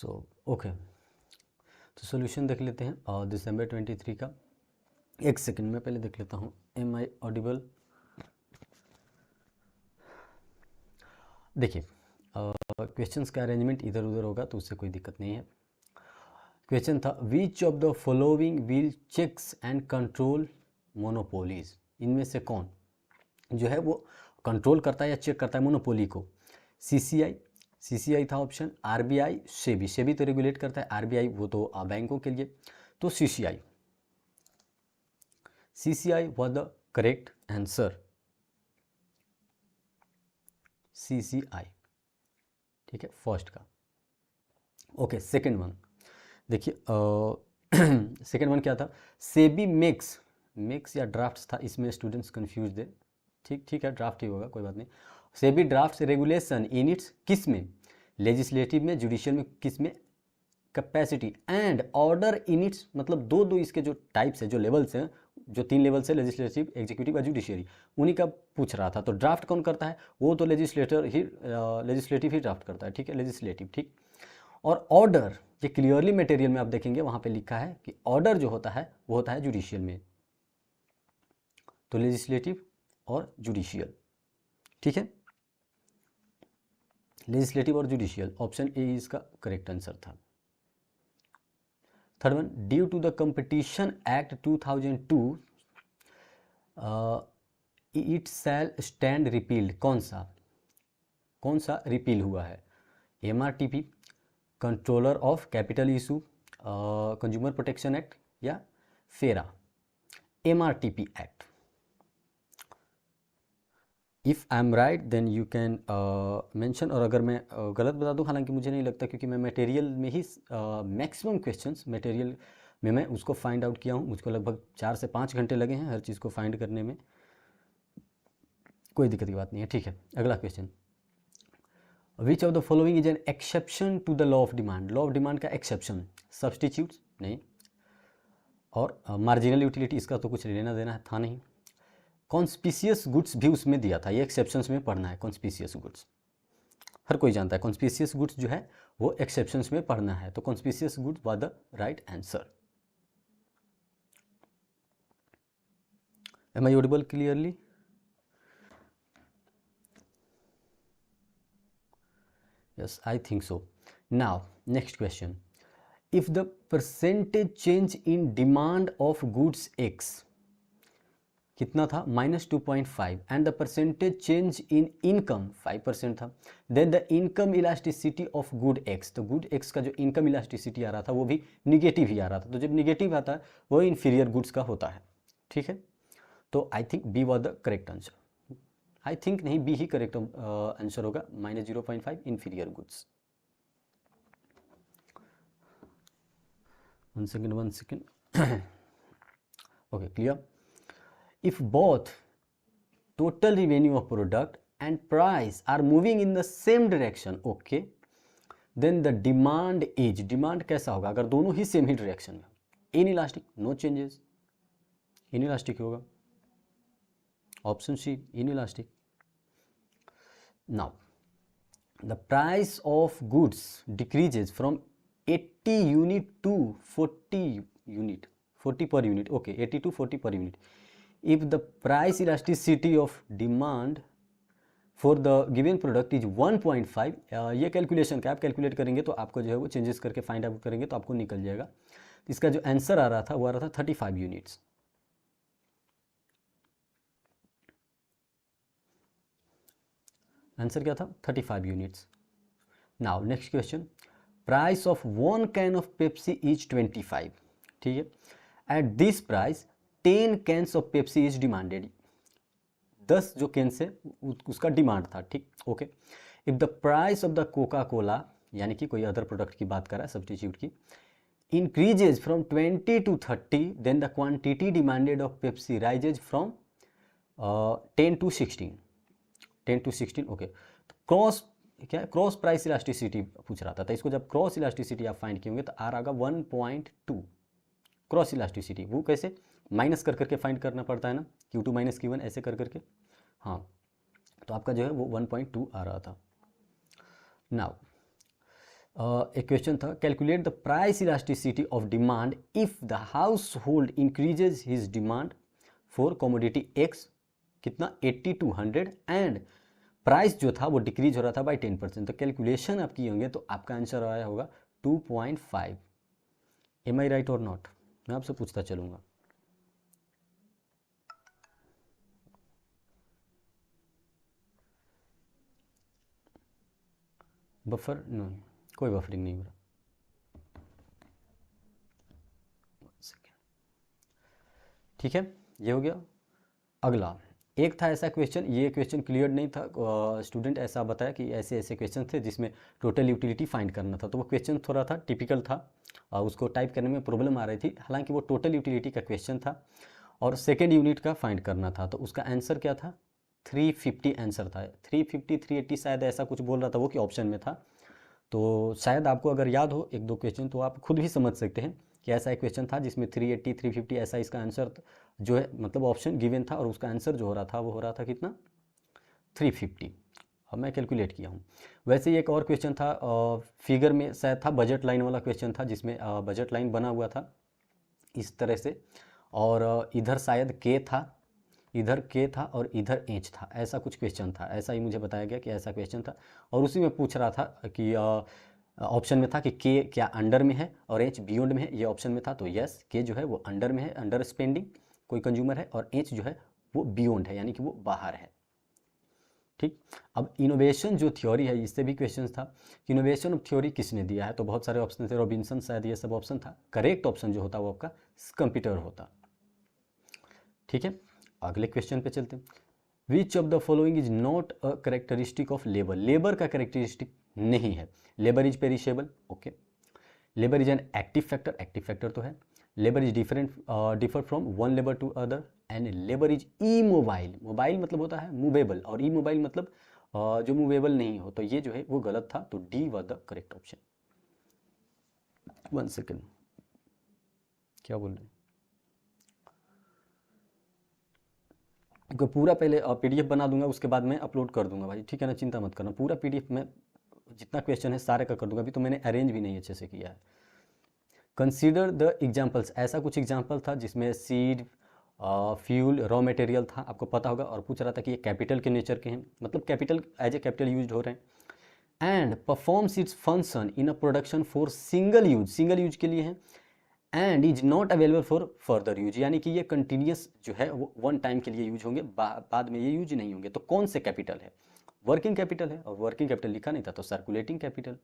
Okay, तो solution देख लेते हैं दिसंबर 23 का। एक सेकंड में पहले देख लेता हूँ एम आई ऑडिबल। देखिए क्वेश्चंस का अरेंजमेंट इधर उधर होगा तो उससे कोई दिक्कत नहीं है। क्वेश्चन था which of the following will checks and control monopolies, इनमें से कौन जो है वो कंट्रोल करता है या चेक करता है मोनोपोली को। सीसीआई था ऑप्शन, आरबीआई, सेबी तो रेगुलेट करता है, आरबीआई वो तो बैंकों के लिए, तो CCI was the correct answer, CCI, ठीक है फर्स्ट का। ओके सेकंड वन देखिए, सेकंड वन क्या था, सेबी मेक्स या ड्राफ्ट्स था, इसमें स्टूडेंट्स कंफ्यूज थे, ठीक है ड्राफ्ट ही होगा कोई बात नहीं। SEBI draft regulation in its किस में, लेजिस्लेटिव में, जुडिशियल में, किस में, capacity and order in its, मतलब दो इसके जो टाइप्स है, जो लेवल्स हैं, जो 3 लेवल्स है, लेजिस्लेटिव, एग्जीक्यूटिव और जुडिशियरी, उन्हीं का पूछ रहा था। तो ड्राफ्ट कौन करता है, वो तो लेजिस्लेटिव ही ड्राफ्ट करता है, ठीक है लेजिस्लेटिव, ठीक। और ऑर्डर ये क्लियरली मटेरियल में आप देखेंगे वहाँ पे लिखा है कि ऑर्डर जो होता है वो होता है जुडिशियल में, तो लेजिस्लेटिव और जुडिशियल, ठीक है, लेजिस्लेटिव और जुडिशियल, ऑप्शन ए इसका करेक्ट आंसर था। Third one, due to the competition act 2002 it shall stand repealed, कौन सा रिपील हुआ है, MRTP, controller of capital issue, consumer protection act या FERA. MRTP act, if I am right then you can mention, और अगर मैं गलत बता दूं, हालांकि मुझे नहीं लगता क्योंकि मैं मटेरियल में ही मैक्सिमम क्वेश्चंस मटेरियल में मैं उसको फाइंड आउट किया हूं, मुझको लगभग 4 से 5 घंटे लगे हैं हर चीज़ को फाइंड करने में, कोई दिक्कत की बात नहीं है, ठीक है। अगला question, which of the following is an exception to the law of demand, law of demand का एक्सेप्शन, सब्सटीट्यूट्स नहीं, और मार्जिनल यूटिलिटी इसका तो कुछ लेना देना था नहीं, कॉन्स्पिशियस गुड्स भी उसमें दिया था, ये एक्सेप्शंस में पढ़ना है, कॉन्स्पिशियस गुड्स हर कोई जानता है, कॉन्स्पिशियस गुड्स जो है वो एक्सेप्शंस में पढ़ना है, तो conspicuous goods was the right answer. Am I audible clearly? Yes, I think so. Now, next question. If the percentage change in demand of goods X कितना था, -2.5 and the percentage change in income 5% था, then the income elasticity of good X, तो good X का जो income elasticity आ रहा था वो भी निगेटिव ही आ रहा था, तो जब निगेटिव आता है वो इन्फीरियर गुड्स का होता है, ठीक है। तो I think B was the correct answer, I think नहीं, बी ही करेक्ट आंसर होगा, -0.5 inferior goods. One second okay clear. If both total revenue of product and price are moving in the same direction, okay, then the demand कैसा होगा अगर दोनों ही same ही direction में, इनइलास्टिक, नो चेंजेस, इनइलास्टिक होगा, option C inelastic. Now the price of goods decreases from 80 unit to 40 per unit, okay 80 to 40 per unit, if the price elasticity of demand for the given product is 1.5, ये calculation का आप calculate करेंगे तो आपको जो है वो changes करके फाइंड आउट करेंगे तो आपको निकल जाएगा। इसका जो आंसर आ रहा था वो आ रहा था 35 यूनिट्स। आंसर क्या था, 35 units. Now next question, price of 1 can of Pepsi is 25, ठीक है, at this price 10 cans of Pepsi is demanded, 10 जो कैंस है उसका डिमांड था, ठीक, okay. If the price of the Coca Cola, यानी कि कोई अदर प्रोडक्ट की बात कर रहा है सब्स्टिट्यूट की, increases from 20 to 30, then the quantity demanded of Pepsi rises from 10 to 16, okay. Cross क्या है, क्रॉस प्राइस इलास्टिसिटी पूछ रहा था इसको जब क्रॉस इलास्टिसिटी आप फाइंड किए होंगे तो आ रहा 1.2 क्रॉस इलास्टिसिटी, वो कैसे माइनस कर करके फाइंड करना पड़ता है ना, Q2 - Q1 ऐसे कर करके, हाँ, तो आपका जो है वो 1.2 आ रहा था। नाउ एक क्वेश्चन था, calculate the price elasticity of demand if the house hold increases his demand for commodity x, कितना 80 to 100, एंड प्राइस जो था वो डिक्रीज हो रहा था बाई 10%। तो कैलकुलेशन आप किए होंगे तो आपका आंसर आया होगा 2.5। एम आई राइट और नॉट? मैं आपसे पूछता चलूँगा। बफर नहीं, कोई बफरिंग नहीं हो रहा। ठीक है, ये हो गया। अगला एक था ऐसा क्वेश्चन, ये क्वेश्चन क्लियर नहीं था, स्टूडेंट ऐसा बताया कि ऐसे ऐसे क्वेश्चन थे जिसमें टोटल यूटिलिटी फाइंड करना था। तो वो क्वेश्चन थोड़ा था टिपिकल था, उसको टाइप करने में प्रॉब्लम आ रही थी। हालांकि वो टोटल यूटिलिटी का क्वेश्चन था और सेकेंड यूनिट का फाइंड करना था। तो उसका आंसर क्या था? 350 आंसर था। 350 380 शायद ऐसा कुछ बोल रहा था वो कि ऑप्शन में था। तो शायद आपको अगर याद हो एक दो क्वेश्चन तो आप खुद भी समझ सकते हैं कि ऐसा एक क्वेश्चन था जिसमें 380 350 ऐसा इसका आंसर जो है, मतलब ऑप्शन गिवन था और उसका आंसर जो हो रहा था वो हो रहा था कितना? 350। अब मैं कैलकुलेट किया हूँ। वैसे ही एक और क्वेश्चन था, फिगर में शायद था, बजट लाइन वाला क्वेश्चन था जिसमें बजट लाइन बना हुआ था इस तरह से, और इधर शायद के था, इधर के था और इधर एच था, ऐसा कुछ क्वेश्चन था। ऐसा ही मुझे बताया गया कि ऐसा क्वेश्चन था और उसी में पूछ रहा था कि ऑप्शन में था कि के क्या अंडर में है और एच बियॉन्ड में है। ये ऑप्शन में था, तो यस के जो है वो अंडर में है, अंडर स्पेंडिंग कोई कंज्यूमर है, और एच जो है वो बियॉन्ड है, यानी कि वो बाहर है। ठीक, अब इनोवेशन जो थ्योरी है, इससे भी क्वेश्चन था कि इनोवेशन ऑफ थ्योरी किसने दिया है? तो बहुत सारे ऑप्शन थे, रॉबिन्सन शायद ये सब ऑप्शन था। करेक्ट ऑप्शन जो होता वो आपका कंप्यूटर होता। ठीक है, अगले क्वेश्चन पे चलते हैं। Which of the following is not a characteristic of labour? Labour का करेक्टरिस्टिक नहीं है। Labour is perishable, okay. Labour is an active factor, active factor तो है। Labour is differ from one labour to other, and labour is immobile. Mobile मतलब होता है movable और ई mobile मतलब जो मूवेबल नहीं हो। तो ये जो है वो गलत था, तो D was the correct option. 1 second, क्या बोल रहे हैं? को पूरा पहले पीडीएफ बना दूंगा, उसके बाद मैं अपलोड कर दूंगा भाई, ठीक है ना? चिंता मत करना, पूरा पीडीएफ में जितना क्वेश्चन है सारे का कर दूंगा। अभी तो मैंने अरेंज भी नहीं अच्छे से किया है। कंसीडर द एग्जाम्पल्स, ऐसा कुछ एग्जाम्पल था जिसमें सीड, फ्यूल, रॉ मटेरियल था, आपको पता होगा, और पूछ रहा था कि ये कैपिटल के नेचर के हैं, मतलब capital as a capital use हो रहे हैं। And performs its function in a production for single use, single use के लिए है, and is not available for further use, यानी कि ये कंटिन्यूस जो है वो वन टाइम के लिए यूज होंगे, बाद में ये यूज नहीं होंगे। तो कौन से कैपिटल है? वर्किंग कैपिटल है, और वर्किंग कैपिटल लिखा नहीं था तो circulating capital.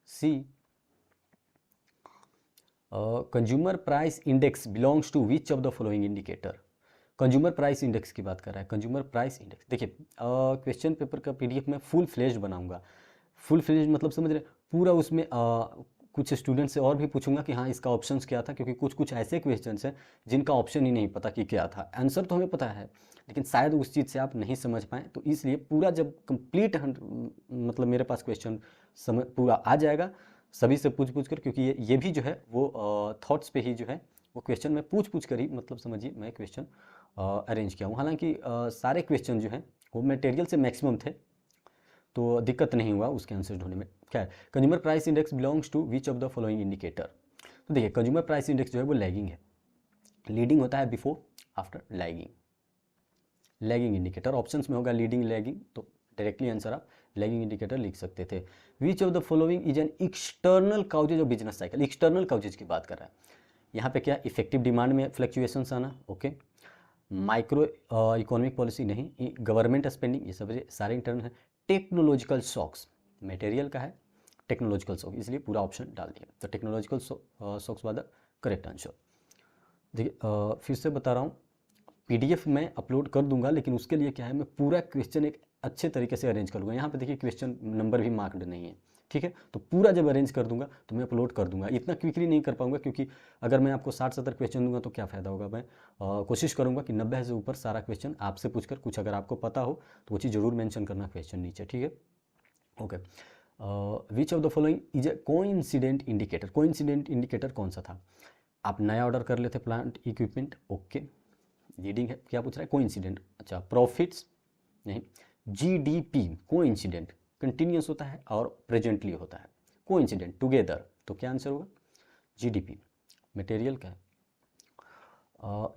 C, consumer price index belongs to which of the following indicator? Consumer price index की बात कर रहा है। कंज्यूमर प्राइस इंडेक्स, देखिए क्वेश्चन पेपर का पीडीएफ में फुल फ्लेज बनाऊंगा। फुल फ्लेज मतलब समझ रहे, पूरा उसमें कुछ स्टूडेंट से और भी पूछूंगा कि हाँ इसका ऑप्शंस क्या था, क्योंकि कुछ कुछ ऐसे क्वेश्चंस हैं जिनका ऑप्शन ही नहीं पता कि क्या था। आंसर तो हमें पता है लेकिन शायद उस चीज़ से आप नहीं समझ पाएँ, तो इसलिए पूरा जब कंप्लीट मतलब मेरे पास क्वेश्चन समझ पूरा आ जाएगा सभी से पूछ पूछ कर, क्योंकि ये भी जो है वो थॉट्स पे ही जो है वो क्वेश्चन मैं पूछ पूछ कर ही, मतलब समझिए मैं क्वेश्चन अरेंज किया हूँ। हालांकि सारे क्वेश्चन जो हैं वो मटेरियल से मैक्सिमम थे, तो दिक्कत नहीं हुआ उसके आंसर ढूंढने में। क्या है? Consumer price index belongs to which of the following indicator? तो देखिए कंज्यूमर प्राइस इंडेक्स जो है वो लैगिंग है, लीडिंग होता है before, after, lagging. Lagging indicator options में होगा लीडिंग, लैगिंग, तो डायरेक्टली आंसर आप लैगिंग इंडिकेटर लिख सकते थे। विच of the following is an external causes of business cycle? External causes की बात कर रहा है यहाँ पे। क्या? इफेक्टिव डिमांड में फ्लक्चुएशंस आना, ओके। माइक्रो इकोनॉमिक पॉलिसी नहीं, गवर्नमेंट स्पेंडिंग, ये सब सारे इंटर्नल है। टेक्नोलॉजिकल शॉक्स, मटेरियल का है टेक्नोलॉजिकल शॉक, इसलिए पूरा ऑप्शन डाल दिया। तो technological shocks was the correct answer. देखिए फिर से बता रहा हूँ, पीडीएफ मैं अपलोड कर दूंगा, लेकिन उसके लिए क्या है, मैं पूरा क्वेश्चन एक अच्छे तरीके से अरेंज कर लूँगा। यहाँ पे देखिए क्वेश्चन नंबर भी मार्क्ड नहीं है, ठीक है? तो पूरा जब अरेंज कर दूंगा तो मैं अपलोड कर दूंगा। इतना क्विकली नहीं कर पाऊंगा, क्योंकि अगर मैं आपको 60-70 क्वेश्चन दूंगा तो क्या फ़ायदा होगा। मैं कोशिश करूंगा कि 90 से ऊपर सारा क्वेश्चन आपसे पूछकर, कुछ अगर आपको पता हो तो वो चीज़ जरूर मेंशन करना क्वेश्चन नीचे, ठीक है? Okay. Which of the following is a coincident indicator? Coincident indicator कौन सा था? आप नया ऑर्डर कर लेते प्लांट इक्विपमेंट, ओके। लीडिंग है, क्या पूछ रहा है? कोइंसिडेंट, अच्छा। प्रॉफिट्स नहीं। जीडीपी कोइंसिडेंट कंटिन्यूस होता है और प्रेजेंटली होता है, कोइंसिडेंट टुगेदर, तो क्या आंसर होगा? जीडीपी। मटेरियल क्या है?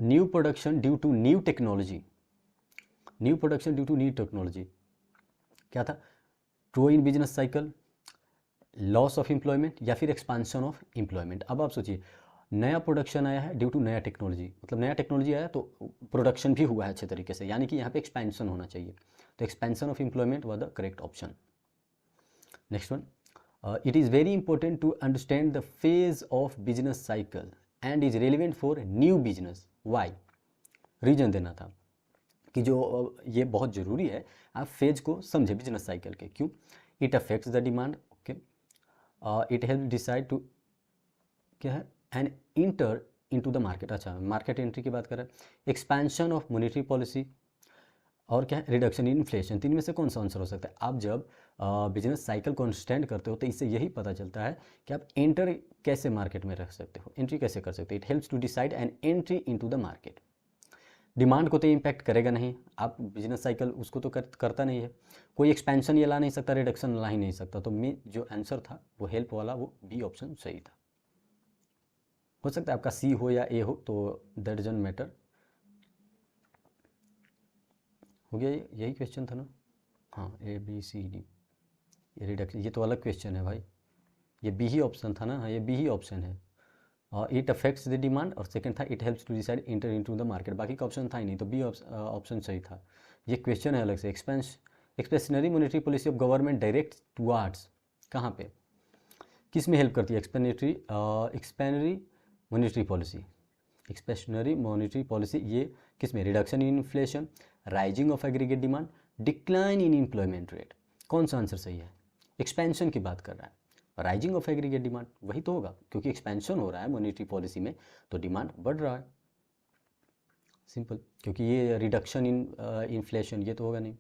New production due to new technology, new production due to new technology क्या था? Grow in business cycle, loss of employment या फिर एक्सपांशन ऑफ एम्प्लॉयमेंट। अब आप सोचिए, नया प्रोडक्शन आया है ड्यू टू नया टेक्नोलॉजी, मतलब नया टेक्नोलॉजी आया तो प्रोडक्शन भी हुआ है अच्छे तरीके से, यानी कि यहाँ पे एक्सपेंशन होना चाहिए, तो expansion of employment was the correct option. Next one, it is very important to understand the phase of business cycle and is relevant for new business, why? Reason देना था कि जो ये बहुत ज़रूरी है आप फेज को समझे बिजनेस साइकिल के। क्यों? It affects the demand, okay, it help decide to क्या है, and enter into the market. अच्छा, मार्केट एंट्री की बात कर रहे हैं। एक्सपेंशन ऑफ मॉनेटरी पॉलिसी और क्या है, रिडक्शन इन इन्फ्लेशन। तीन में से कौन सा आंसर हो सकता है? आप जब बिजनेस साइकिल को अंडरस्टैंड करते हो तो इससे यही पता चलता है कि आप एंटर कैसे मार्केट में रख सकते हो, एंट्री कैसे कर सकते हो। It helps to decide an entry into the market. Demand को तो इम्पैक्ट करेगा नहीं, आप बिजनेस साइकिल उसको तो करता नहीं है, कोई एक्सपेंशन ये ला नहीं सकता, रिडक्शन ला ही नहीं सकता, तो मैं जो आंसर था वो हेल्प वाला, वो बी ऑप्शन सही था। हो सकता है आपका सी हो या ए हो, तो दैट डजंट मैटर। हो गया, यही क्वेश्चन था ना? हाँ, ए बी सी डी, ये रिडक्शन, ये तो अलग क्वेश्चन है भाई, ये बी ही ऑप्शन था ना? हाँ, ये बी ही ऑप्शन है। इट अफेक्ट्स द डिमांड और सेकंड था it helps to decide enter into the market, बाकी का ऑप्शन था ही नहीं, तो बी ऑप्शन सही था। ये क्वेश्चन है अलग से। Expansionary monetary policy of government direct towards, कहाँ पे, किस में हेल्प करती है? Expansionary monetary policy, expansionary monetary policy ये किस में? Reduction in inflation, rising of aggregate demand, decline in employment rate. कौन सा आंसर सही है? एक्सपेंशन की बात कर रहा है, राइजिंग ऑफ एग्रीगेट डिमांड वही तो होगा, क्योंकि एक्सपेंशन हो रहा है मॉनेटरी पॉलिसी में तो डिमांड बढ़ रहा है, सिंपल। क्योंकि ये रिडक्शन इन इन्फ्लेशन ये तो होगा नहीं,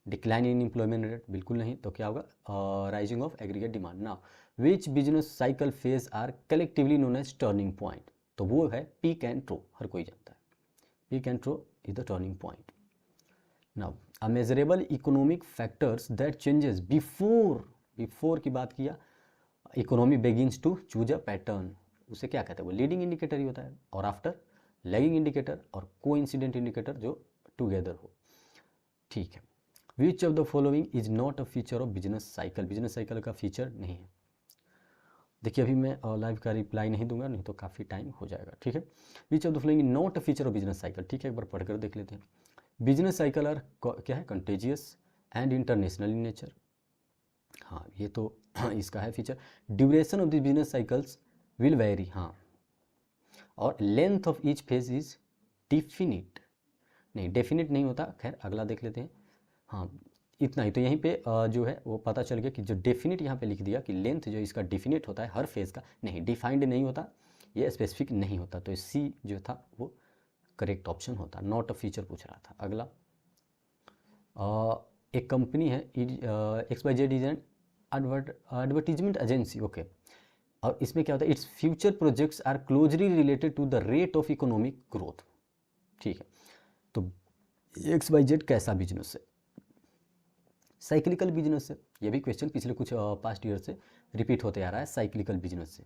डिक्लाइन इन एम्प्लॉयमेंट रेट बिल्कुल नहीं, तो क्या होगा? Rising of aggregate demand. Now which business cycle phase are collectively known as turning point, तो वो है पीक एंड ट्रो, हर कोई जानता है, peak and trough is the turning point. Now a measurable economic factors that changes before की बात किया, economy begins to choose a pattern, उसे क्या कहते हैं? वो लीडिंग इंडिकेटर ही होता है, और आफ्टर लैगिंग इंडिकेटर और कोइंसिडेंट इंडिकेटर जो टुगेदर हो, ठीक है। Which of the following is not a feature of business cycle, business cycle का फीचर नहीं है। देखिए अभी मैं लाइव का रिप्लाई नहीं दूंगा, नहीं तो काफ़ी टाइम हो जाएगा, ठीक है। Which of the following is not a feature of business cycle, ठीक है, एक बार पढ़कर देख लेते हैं। बिजनेस साइकिल आर क्या है? Contagious and international in nature, हाँ ये तो इसका है feature. Duration of the business cycles will very, हाँ, और length of each phase is definite, नहीं डेफिनिट नहीं होता, खैर अगला देख लेते हैं। हाँ इतना ही, तो यहीं पे जो है वो पता चल गया कि जो डेफिनिट यहाँ पे लिख दिया कि लेंथ जो इसका डिफिनिट होता है हर फेज का, नहीं डिफाइंड नहीं होता, ये स्पेसिफिक नहीं होता, तो सी जो था वो करेक्ट ऑप्शन होता, नॉट अ फीचर पूछ रहा था। अगला एक कंपनी है XYZ is an advertisement agency, okay, और इसमें क्या होता है? Its future projects are closely related to the rate of economic growth, ठीक है। तो XYZ कैसा बिजनेस है? साइक्लिकल बिजनेस है, ये भी क्वेश्चन पिछले कुछ पास्ट ईयर से रिपीट होते आ रहा है, साइक्लिकल बिजनेस से,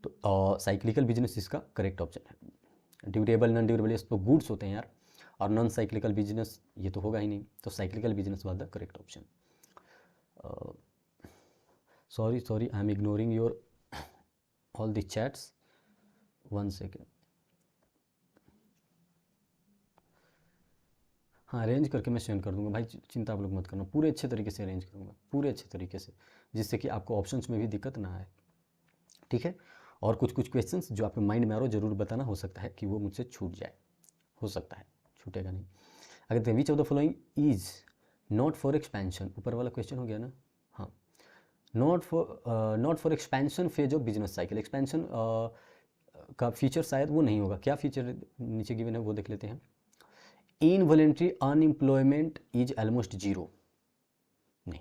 तो साइक्लिकल बिजनेस इसका करेक्ट ऑप्शन है। ड्यूरेबल नॉन ड्यूरेबल ये तो गुड्स होते हैं यार, और नॉन साइक्लिकल बिजनेस ये तो होगा ही नहीं, तो cyclical business was the correct option. Sorry I am ignoring your all the chats, 1 second. हाँ अरेंज करके मैं सेंड कर दूंगा भाई, चिंता आप लोग मत करना, पूरे अच्छे तरीके से अरेंज करूँगा, पूरे अच्छे तरीके से, जिससे कि आपको ऑप्शंस में भी दिक्कत ना आए, ठीक है। और कुछ क्वेश्चंस जो आपके माइंड में आ रहा हो जरूर बताना, हो सकता है कि वो मुझसे छूट जाए, हो सकता है, छूटेगा नहीं। अगर देखिए विच of the following is not for expansion, ऊपर वाला क्वेश्चन हो गया ना, हाँ, not for expansion phase of business cycle, expansion का फीचर शायद वो नहीं होगा, क्या फीचर नीचे गिवन है वो देख लेते हैं। Involuntary unemployment is almost zero, नहीं,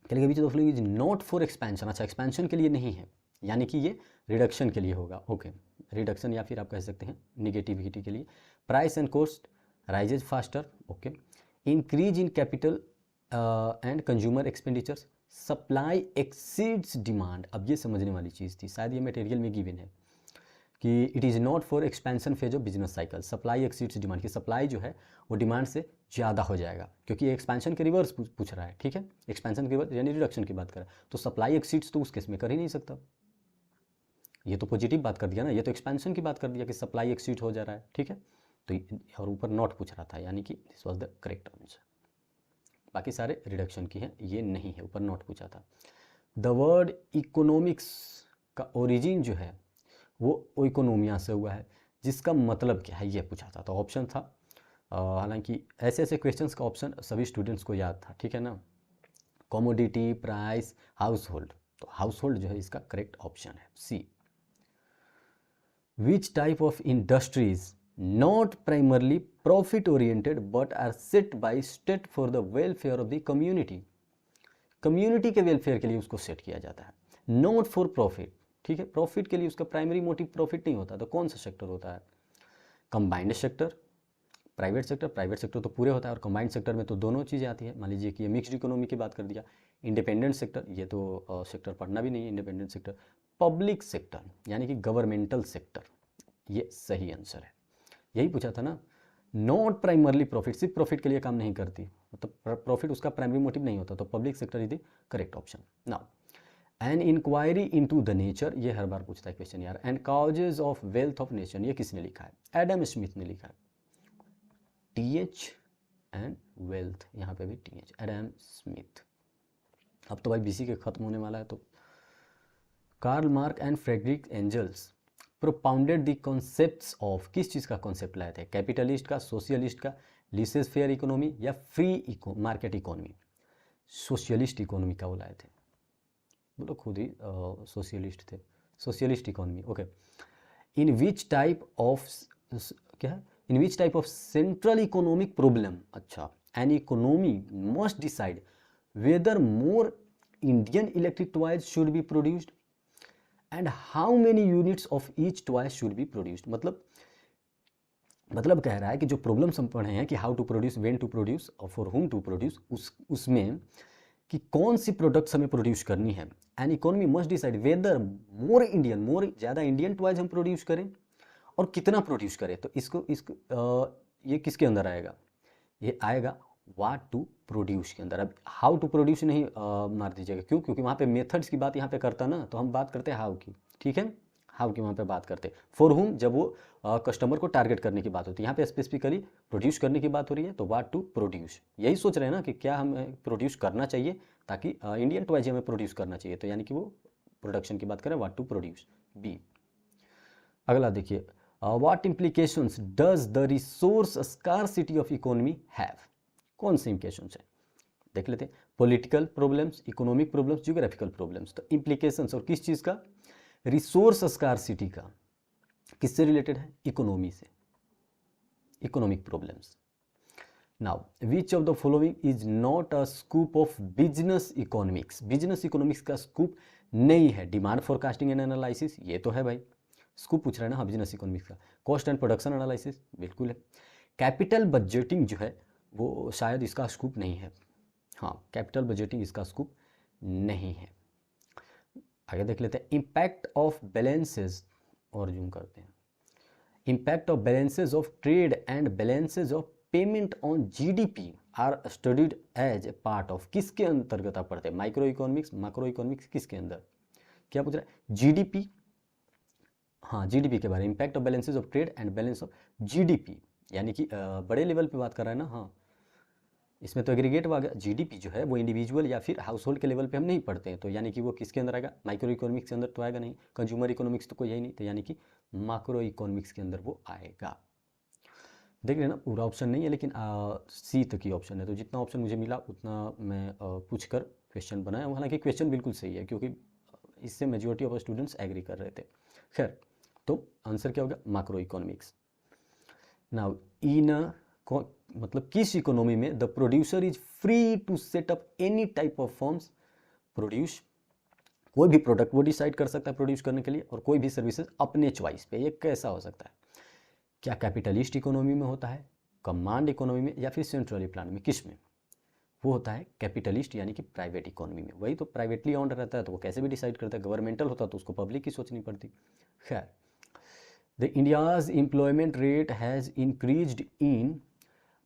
कहेगा बीच of is not for expansion, अच्छा एक्सपेंशन के लिए नहीं है, यानी कि ये रिडक्शन के लिए होगा, ओके, रिडक्शन या फिर आप कह सकते हैं निगेटिविटी के लिए। Price and cost rises faster, okay, increase in capital and consumer expenditures, supply exceeds demand. अब ये समझने वाली चीज़ थी, शायद ये मटेरियल में गिवन है कि it is not for expansion phase of business cycle, supply exceeds demand, की सप्लाई जो है वो डिमांड से ज़्यादा हो जाएगा, क्योंकि ये एक्सपेंशन के रिवर्स पूछ रहा है, ठीक है, एक्सपेंशन के रिवर्स यानी रिडक्शन की बात कर रहा है, तो सप्लाई एक्सीड्स तो उस केस में कर ही नहीं सकता। ये तो पॉजिटिव बात कर दिया ना, ये तो एक्सपेंशन की बात कर दिया कि सप्लाई एक्सीड हो जा रहा है, ठीक है, तो और ऊपर नॉट पूछ रहा था, यानी कि this was the correct answer. बाकी सारे रिडक्शन की हैं, ये नहीं है, ऊपर नॉट पूछा था। द वर्ड इकोनॉमिक्स का ओरिजिन जो है वो इकोनोमिया से हुआ है, जिसका मतलब क्या है ये पूछा था, तो ऑप्शन था, हालांकि ऐसे ऐसे क्वेश्चंस का ऑप्शन सभी स्टूडेंट्स को याद था, ठीक है ना, कमोडिटी, प्राइस, हाउस होल्ड, तो हाउस होल्ड जो है इसका करेक्ट ऑप्शन है सी। Which type of industries not primarily profit oriented but are set by state for the welfare of the community? Community के वेलफेयर के लिए उसको सेट किया जाता है, नॉट फॉर प्रॉफिट, ठीक है, प्रॉफिट के लिए उसका प्राइमरी मोटिव प्रॉफिट नहीं होता, तो कौन सा सेक्टर होता है? कंबाइंड सेक्टर, प्राइवेट सेक्टर तो पूरे होता है, और कंबाइंड सेक्टर में तो दोनों चीज़ें आती है। मान लीजिए कि ये मिक्स्ड इकोनॉमी की बात कर दिया। इंडिपेंडेंट सेक्टर, ये तो सेक्टर पढ़ना भी नहीं है, इंडिपेंडेंट सेक्टर। पब्लिक सेक्टर यानी कि गवर्नमेंटल सेक्टर, ये सही आंसर है, यही पूछा था ना। नॉट प्राइमरली प्रॉफिट, सिर्फ प्रॉफिट के लिए काम नहीं करती, मतलब प्रॉफिट उसका प्राइमरी मोटिव नहीं होता, तो public sector is the correct option. Now an inquiry into the nature, ये हर बार पूछता है क्वेश्चन यार। And causes of wealth of nation, ये किसने लिखा है? एडम स्मिथ ने लिखा है। TH एंड वेल्थ, यहाँ पे भी TH, एडम स्मिथ। अब तो भाई BC के खत्म होने वाला है, तो Karl Marx and Friedrich Engels propounded the concepts of, किस चीज़ का कॉन्सेप्ट लाए थे? कैपिटलिस्ट का, सोशलिस्ट का, लिसेस फेयर इकोनॉमी या free market economy? Socialist economy का वो लाए थे, बोलो खुद ही सोशलिस्ट थे, socialist economy. Okay, in which type of, क्या है, in which type of central economic problem, अच्छा, an economy must decide whether more Indian electric toys should be produced and how many units of each toy should be produced. मतलब कह रहा है कि जो problems हम पढ़े हैं कि how to produce, when to produce और फॉर हुम टू प्रोड्यूस, उसमें कि कौन सी प्रोडक्ट्स हमें प्रोड्यूस करनी है। An economy must decide whether more Indian, more ज़्यादा इंडियन टॉयज हम प्रोड्यूस करें और कितना प्रोड्यूस करें। तो इसको ये किसके अंदर आएगा? ये आएगा व्हाट टू प्रोड्यूस के अंदर। अब हाउ टू प्रोड्यूस नहीं मार दीजिएगा, क्यों? क्योंकि वहाँ पे मेथड्स की बात यहाँ पे करता ना, तो हम बात करते हैं हाउ की, ठीक है, हाउ की वहाँ पे बात करते। फॉर हुम जब वो कस्टमर को टारगेट करने की बात होती है, यहाँ पे स्पेसिफिकली प्रोड्यूस करने की बात हो रही है, तो व्हाट टू प्रोड्यूस, यही सोच रहे हैं ना कि क्या हमें प्रोड्यूस करना चाहिए ताकि इंडियन टॉयज हमें प्रोड्यूस करना चाहिए, तो यानी कि वो प्रोडक्शन की बात करें, व्हाट टू प्रोड्यूस, बी। अगला देखिए, what implications does the resource scarcity of economy have? कौन से इम्प्लीकेशंस है देख लेते हैं। Political problems, economic problems, geographical problems. तो इम्प्लीकेशंस, और किस चीज़ का? रिसोर्स स्कार्सिटी का। किससे रिलेटेड है? इकोनॉमी से, economic problems. Now which of the following is not a scoop of business economics? Business economics का स्कूप नहीं है। डिमांड फोरकास्टिंग एंड एनालिसिस, ये तो है भाई, स्कूप पूछ रहा है ना, हाँ, बिजनेस इकोनॉमिक्स का। कॉस्ट एंड प्रोडक्शन एनालिसिस, बिल्कुल है। कैपिटल बजटिंग जो है वो शायद इसका स्कूप नहीं है, हाँ, कैपिटल बजटिंग इसका स्कूप नहीं है। आगे देख लेते हैं, इम्पैक्ट ऑफ बैलेंसेज, और जूम करते हैं। Impact of balances of trade and balances of payment on GDP are studied as a part of, किसके अंतर्गत आप पढ़ते हैं? माइक्रो इकोनॉमिक्स, मैक्रो इकोनॉमिक्स, किसके अंदर? क्या पूछ रहा है? GDP, हाँ, GDP के बारे में। Impact of balances of trade and balance of GDP, यानी कि बड़े लेवल पे बात कर रहा है ना, हाँ, इसमें तो एग्रीगेट आ गया। GDP जो है वो इंडिविजुअल या फिर हाउस होल्ड के लेवल पे हम नहीं पढ़ते हैं, तो यानी कि वो किसके अंदर आएगा? माइक्रो इकोनॉमिक्स के अंदर तो आएगा नहीं। कंज्यूमर इकोनॉमिक्स तो कोई है ही नहीं, तो यानी कि मैक्रो इकोनॉमिक्स के अंदर वो आएगा। देख लेना, पूरा ऑप्शन नहीं है, लेकिन C तक की ऑप्शन है, तो जितना ऑप्शन मुझे मिला उतना मैं पूछ कर क्वेश्चन बनाया हूँ। हालांकि क्वेश्चन बिल्कुल सही है, क्योंकि इससे मेजोरिटी ऑफ स्टूडेंट्स एग्री कर रहे थे। खैर, तो आंसर क्या होगा? Macro economics. नाउ इन मतलब किस इकोनॉमी में the producer is free to set up any type of forms produce, कोई भी प्रोडक्ट वो डिसाइड कर सकता है प्रोड्यूस करने के लिए, और कोई भी सर्विसेज अपने चॉइस पे। ये कैसा हो सकता है? क्या कैपिटलिस्ट इकोनॉमी में होता है, कमांड इकोनॉमी में, या फिर सेंट्रली प्लान में? किस में? वो होता है कैपिटलिस्ट यानी कि प्राइवेट इकोनॉमी में। वही तो प्राइवेटली ऑन्ड रहता है तो वो कैसे भी डिसाइड करता है, गवर्नमेंटल होता तो उसको पब्लिक की सोचनी पड़ती। खैर, the India's employment rate has increased in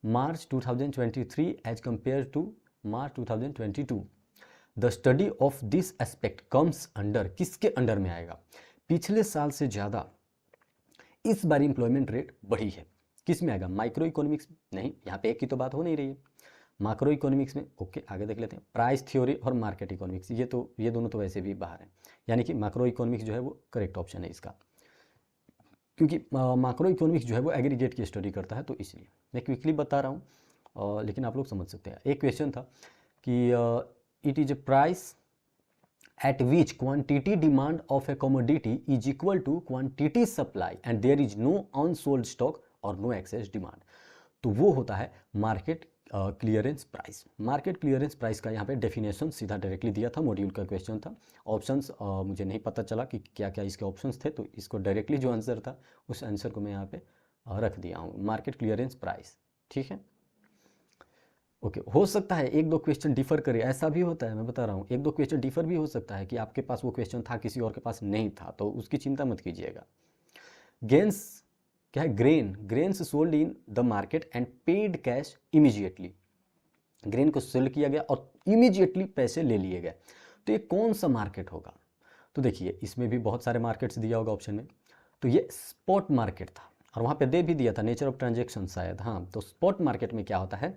March 2023 as compared to March 2022. The study of this aspect comes under, किसके अंडर में आएगा? पिछले साल से ज़्यादा इस बार एम्प्लॉयमेंट रेट बढ़ी है। किस में आएगा? Micro economics? नहीं, यहाँ पे एक की तो बात हो नहीं रही है। माइक्रो इकोनॉमिक्स में ओके, आगे देख लेते हैं। प्राइस थ्योरी और मार्केट इकोनॉमिक्स, ये दोनों तो वैसे भी बाहर हैं, यानी कि माइक्रो इकोनॉमिक्स जो है वो करेक्ट ऑप्शन है इसका, क्योंकि माइक्रो इकोनॉमिक्स जो है वो एग्रीगेट की स्टडी करता है, तो इसलिए मैं क्विकली बता रहा हूँ, लेकिन आप लोग समझ सकते हैं। एक क्वेश्चन था कि it is a price at which quantity demand of a commodity is equal to quantity supply and there is no unsold stock or no excess demand। तो वो होता है market clearance price. Market clearance price का यहाँ पे definition सीधा directly दिया था, मॉड्यूल का क्वेश्चन था। ऑप्शंस मुझे नहीं पता चला कि क्या क्या इसके ऑप्शंस थे, तो इसको डायरेक्टली जो आंसर था उस आंसर को मैं यहाँ पे रख दिया हूँ, मार्केट क्लियरेंस प्राइस। ठीक है, ओके। हो सकता है एक दो क्वेश्चन डिफर करे, ऐसा भी होता है, मैं बता रहा हूँ, एक दो क्वेश्चन डिफर भी हो सकता है कि आपके पास वो क्वेश्चन था किसी और के पास नहीं था, तो उसकी चिंता मत कीजिएगा। गेन्स क्या है? Grains sold in the market and paid cash immediately. Grain को सेल किया गया और इमीजिएटली पैसे ले लिए गए, तो ये कौन सा मार्केट होगा? तो देखिए इसमें भी बहुत सारे मार्केट्स दिया होगा ऑप्शन में, तो ये स्पॉट मार्केट था और वहाँ पे दे भी दिया था नेचर ऑफ ट्रांजेक्शन शायद। हाँ, तो स्पॉट मार्केट में क्या होता है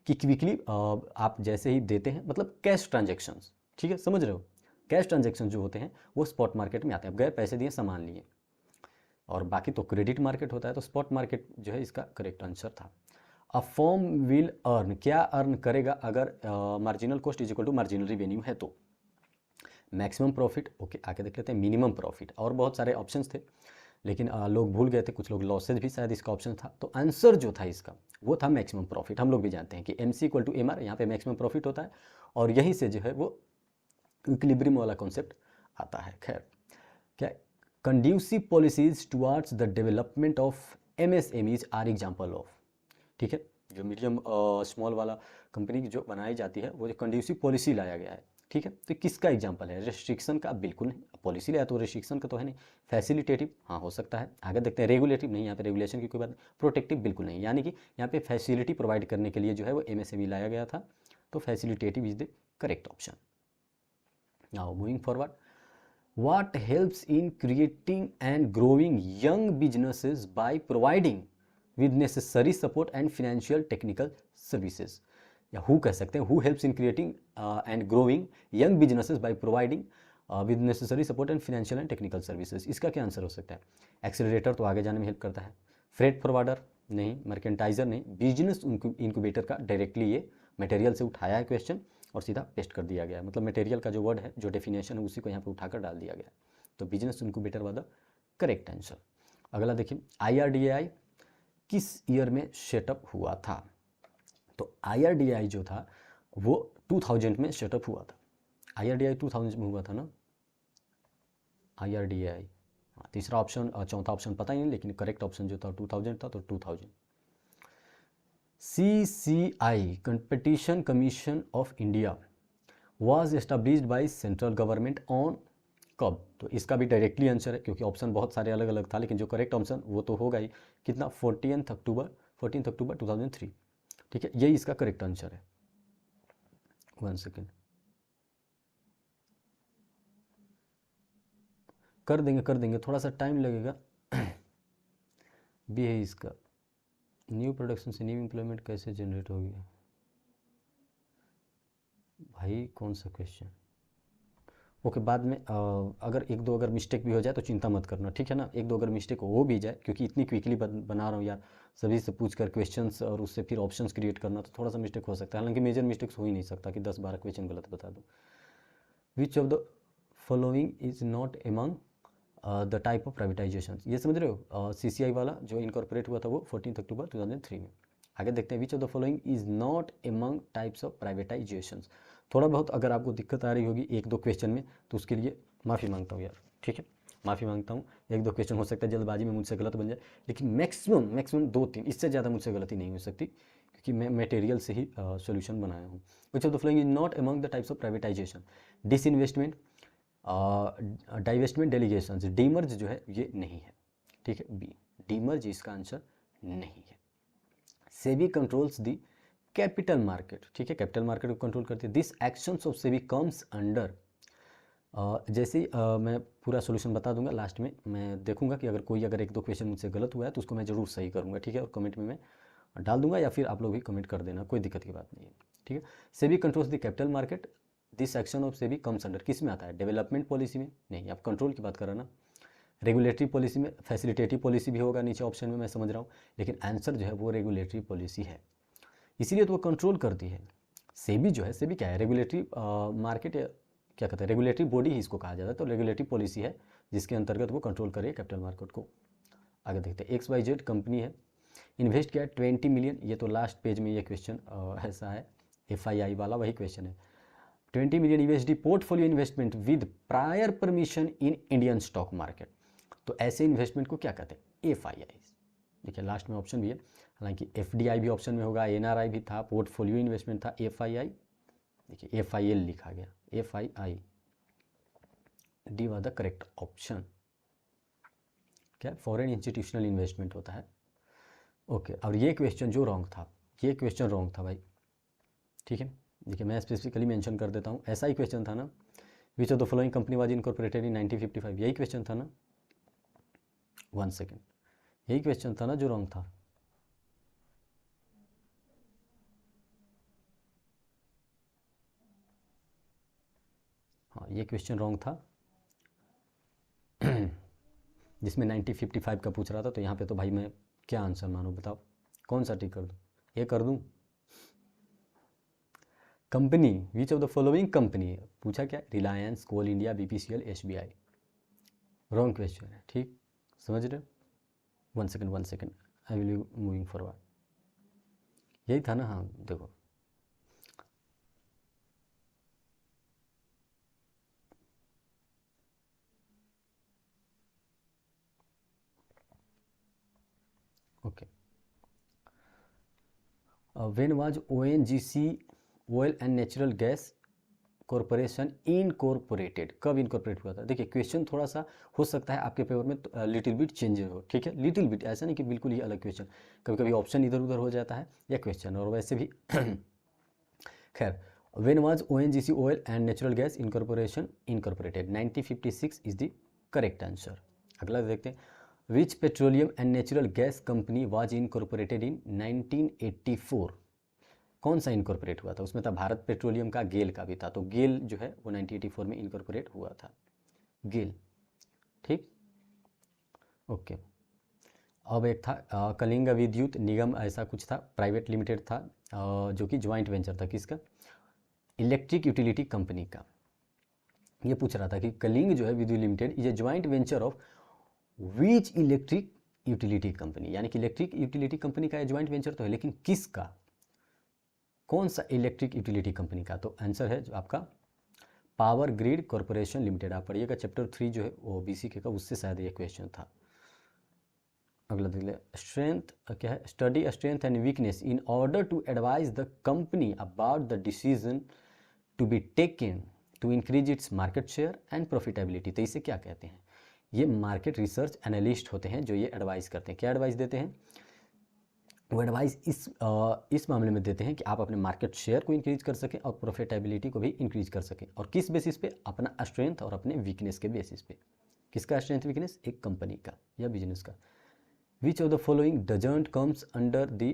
कि क्विकली आप जैसे ही देते हैं, मतलब कैश ट्रांजेक्शन्स, ठीक है, समझ रहे हो? कैश ट्रांजेक्शन जो होते हैं वो स्पॉट मार्केट में आते हैं। अब गए, पैसे दिए, सामान लिए, और बाकी तो क्रेडिट मार्केट होता है, तो स्पॉट मार्केट जो है इसका करेक्ट आंसर था। अ फर्म विल अर्न, क्या अर्न करेगा अगर marginal cost is equal to marginal revenue है तो? मैक्सिमम प्रॉफिट, ओके, आके देख लेते हैं। मिनिमम प्रॉफिट, और बहुत सारे ऑप्शंस थे लेकिन लोग भूल गए थे, कुछ लोग लॉसेज भी शायद इसका ऑप्शन था, तो आंसर जो था इसका वो था मैक्सिमम प्रॉफिट। हम लोग भी जानते हैं कि MC इक्वल टू MR, यहाँ पे मैक्सिमम प्रॉफिट होता है और यहीं से जो है वो इक्विलिब्रियम वाला कॉन्सेप्ट आता है। खैर, क्या conducive policies towards the development of MSMEs are example of, ठीक है, जो मीडियम स्मॉल वाला कंपनी की जो बनाई जाती है वो जो कंड्यूसिव पॉलिसी लाया गया है, ठीक है, तो किसका एग्जांपल है? रेस्ट्रिक्शन का? बिल्कुल नहीं, पॉलिसी लाया तो रेस्ट्रिक्शन का तो है नहीं। फैसिलिटेटिव, हाँ हो सकता है। आगे देखते हैं। रेगुलेटिव नहीं, यहाँ पे रेगुलेशन की कोई बात नहीं। प्रोटेक्टिव, बिल्कुल नहीं, यानी कि यहाँ पे फैसिलिटी प्रोवाइड करने के लिए जो है वो MSME लाया गया था, तो facilitative is the correct option. Now moving forward, what helps in creating and growing young businesses by providing with necessary support and financial technical services, या who कह सकते हैं, who helps in creating and growing young businesses by providing with necessary support and financial and technical services। इसका क्या answer हो सकता है? Accelerator तो आगे जाने में हेल्प करता है। फ्रेट फॉरवर्डर नहीं, मर्केंटाइजर नहीं, बिजनेस इंक्यूबेटर का डायरेक्टली ये मटेरियल से उठाया है क्वेश्चन और सीधा पेस्ट कर दिया गया है, मतलब मटेरियल का जो वर्ड है, जो डेफिनेशन है, उसी को यहाँ पे उठाकर डाल दिया गया है, तो बिजनेस इंक्यूबेटर वाला करेक्ट आंसर। अगला देखिए, IRDAI किस ईयर में सेटअप हुआ था? तो IRDAI जो था वो 2000 में सेटअप हुआ था। IRDAI 2000 में हुआ था ना, IRDAI। हाँ, तीसरा ऑप्शन, चौथा ऑप्शन पता ही नहीं, लेकिन करेक्ट ऑप्शन जो था 2000 था, तो 2000। CCI competition commission of India was established by central government on कब? तो इसका भी डायरेक्टली आंसर है, क्योंकि ऑप्शन बहुत सारे अलग अलग था, लेकिन जो करेक्ट ऑप्शन वो तो होगा ही, कितना? 14 अक्टूबर 2003, ठीक है, यही इसका करेक्ट आंसर है। 1 सेकेंड, कर देंगे, थोड़ा सा टाइम लगेगा भी है इसका। न्यू प्रोडक्शन से न्यू एम्प्लॉयमेंट कैसे जनरेट होगी? भाई कौन सा क्वेश्चन? ओके, बाद में अगर एक दो अगर मिस्टेक भी हो जाए तो चिंता मत करना, ठीक है ना, एक दो अगर मिस्टेक हो भी जाए, क्योंकि इतनी क्विकली बना रहा हूँ यार, सभी से पूछ कर क्वेश्चंस और उससे फिर ऑप्शंस क्रिएट करना, तो थोड़ा सा मिस्टेक हो सकता है, हालांकि मेजर मिस्टेक्स हो ही नहीं सकता कि 10-12 क्वेश्चन गलत बता दो। विच of the following is not among the type of privatisation? ये समझ रहे हो? CCI वाला जो इनकॉर्पोरेट हुआ था वो 14 अक्टूबर 2003 में। आगे देखते हैं, which of the following is not among types of privatisation? थोड़ा बहुत अगर आपको दिक्कत आ रही होगी एक दो क्वेश्चन में, तो उसके लिए माफ़ी मांगता हूँ यार, ठीक है, माफ़ी मांगता हूँ। एक दो क्वेश्चन हो सकता है जल्दबाजी में मुझसे गलत बन जाए, लेकिन मैक्सिमम 2-3, इससे ज़्यादा मुझसे गलती नहीं हो सकती, क्योंकि मैं मटेरियल से ही सॉल्यूशन बनाया हूँ। विच of the following is not among the types of privatisation? Disinvestment, divestment, delegations. Demerge जो है ये नहीं है, ठीक है, बी, डीमर्ज इसका आंसर नहीं है। SEBI controls the capital market, ठीक है, कैपिटल मार्केट को कंट्रोल करती है। This actions of SEBI comes under, जैसे ही मैं पूरा सॉल्यूशन बता दूंगा, लास्ट में मैं देखूंगा कि अगर एक दो क्वेश्चन मुझसे गलत हुआ है तो उसको मैं ज़रूर सही करूंगा, ठीक है, और कमेंट में मैं डाल दूंगा या फिर आप लोग भी कमेंट कर देना, कोई दिक्कत की बात नहीं है, ठीक है। SEBI controls the capital market, this action of SEBI comes under, किस में आता है? डेवलपमेंट पॉलिसी में? नहीं, आप कंट्रोल की बात कर रहे हैं ना। रेगुलेटरी पॉलिसी में, फैसिलिटेटिव पॉलिसी भी होगा नीचे ऑप्शन में, मैं समझ रहा हूँ, लेकिन आंसर जो है वो रेगुलेटरी पॉलिसी है, इसीलिए तो वो कंट्रोल करती है। सेबी जो है, सेबी क्या है? रेगुलेटरी मार्केट, क्या कहते हैं, रेगुलेटरी बॉडी ही इसको कहा जाता है, तो रेगुलेटरी पॉलिसी है जिसके अंतर्गत वो कंट्रोल करे कैपिटल मार्केट को। आगे देखते हैं, XYZ कंपनी है, इन्वेस्ट किया 20 मिलियन, ये तो लास्ट पेज में ये क्वेश्चन ऐसा है, FII वाला वही क्वेश्चन है। 20 million USD portfolio investment with prior permission in Indian stock market, तो ऐसे इन्वेस्टमेंट को क्या कहते हैं? FII। देखिए लास्ट में ऑप्शन भी है, हालांकि FDI भी ऑप्शन में होगा, NRI भी था, पोर्टफोलियो इन्वेस्टमेंट था, FII, देखिए FIL लिखा गया, FII, D was the correct option. क्या? फॉरेन इंस्टीट्यूशनल इन्वेस्टमेंट होता है। ओके, और ये क्वेश्चन जो रॉन्ग था, ये क्वेश्चन रॉन्ग था भाई, ठीक है। देखिए मैं स्पेसिफिकली मेंशन कर देता हूँ, ऐसा ही क्वेश्चन था ना, विच of the following company was incorporated इन 1955, यही क्वेश्चन था ना, 1 सेकेंड, यही क्वेश्चन था ना जो रॉन्ग था। हाँ, ये क्वेश्चन रॉन्ग था जिसमें 1955 का पूछ रहा था, तो यहाँ पे तो भाई मैं क्या आंसर मानूँ, बताओ कौन सा टिक कर दूँ? ये कर दूँ? Company, which of the following company, पूछा क्या? Reliance, Coal India, BPCL, SBI। Wrong question है, ठीक, समझ रहे हो? 1 second, I will moving forward, यही था ना, हाँ देखो, okay. When was ONGC oil and natural gas corporation incorporated, कब इनकॉर्पोरेट हुआ था? देखिए क्वेश्चन थोड़ा सा हो सकता है आपके पेपर में लिटिल बिट चेंज हो, ठीक है, लिटिल बिट, ऐसा नहीं कि बिल्कुल ही अलग क्वेश्चन, कभी कभी ऑप्शन इधर उधर हो जाता है या क्वेश्चन, और वैसे भी खैर, when was ONGC oil and natural gas incorporated? 1956 is the correct answer. अगला देखते हैं, which petroleum and natural gas company was incorporated in 1984? कौन सा इनकॉर्पोरेट हुआ था? उसमें था भारत पेट्रोलियम का, गेल का भी था, तो गेल जो है वो 1984 में इनकॉर्पोरेट हुआ था, गेल, ठीक, ओके। अब एक था कलिंग विद्युत निगम, ऐसा कुछ था, प्राइवेट लिमिटेड था, जो कि ज्वाइंट वेंचर था किसका? इलेक्ट्रिक यूटिलिटी कंपनी का। ये पूछ रहा था कि कलिंग जो है विद्युत limited is a joint venture of which electric utility company, यानी कि इलेक्ट्रिक यूटिलिटी कंपनी का ज्वाइंट वेंचर तो है, लेकिन किसका, कौन सा इलेक्ट्रिक यूटिलिटी कंपनी का? तो आंसर है जो आपका पावर ग्रिड कॉरपोरेशन लिमिटेड। आप पढ़िएगा चैप्टर 3 जो है वो BCK का, उससे शायद ये क्वेश्चन था। अगला देख ले, स्ट्रेंथ क्या है? Study strength and weakness in order to advise the company about the decision to be taken to increase its market share and profitability. तो इसे क्या कहते हैं? ये मार्केट रिसर्च एनालिस्ट होते हैं जो ये एडवाइस करते हैं। क्या एडवाइस देते हैं? वो एडवाइस इस मामले में देते हैं कि आप अपने मार्केट शेयर को इंक्रीज कर सकें और प्रॉफिटेबिलिटी को भी इंक्रीज कर सकें, और किस बेसिस पे? अपना स्ट्रेंथ और अपने वीकनेस के बेसिस पे। किसका स्ट्रेंथ वीकनेस? एक कंपनी का या बिजनेस का। Which of the following doesn't comes under the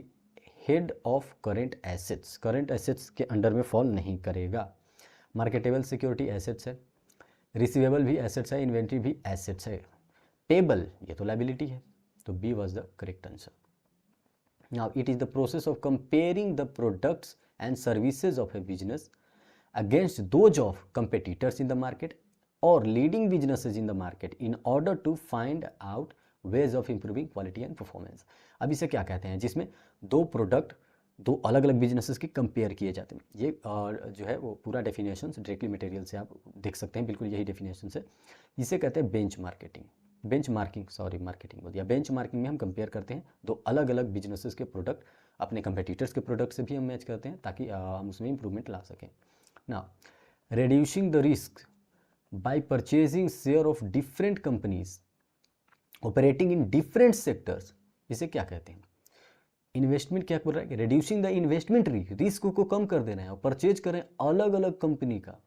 head of current assets? Current assets के अंडर में फॉल नहीं करेगा। मार्केटेबल सिक्योरिटी एसेट्स है, रिसीवेबल भी एसेट्स है, इन्वेंट्री भी एसेट्स है, पेबल ये तो लाइबिलिटी है, तो B was the correct answer. Now, it is the process of comparing the products and services of a business against those of competitors in the market or leading businesses in the market in order to find out ways of improving quality and performance. अब इसे क्या कहते हैं? जिसमें दो product दो अलग अलग बिजनेसेस की कंपेयर किए जाते हैं। ये जो है वो पूरा डेफिनेशन डायरेक्टली मटेरियल से आप देख सकते हैं, बिल्कुल यही डेफिनेशन है। इसे कहते हैं bench marketing, bench marking, sorry marketing हो दिया। बेंच मार्किंग में हम कंपेयर करते हैं दो अलग अलग बिजनेसेस के प्रोडक्ट अपने कंपेटिटर्स के प्रोडक्ट से भी हम मैच करते हैं ताकि हम उसमें इंप्रूवमेंट ला सकें ना। reducing the risk by purchasing share of different companies operating in different sectors, इसे क्या कहते हैं? इन्वेस्टमेंट क्या बोल रहा है कि reducing the investment रिस्क को कम कर देना है और परचेज करें अलग अलग कंपनी का,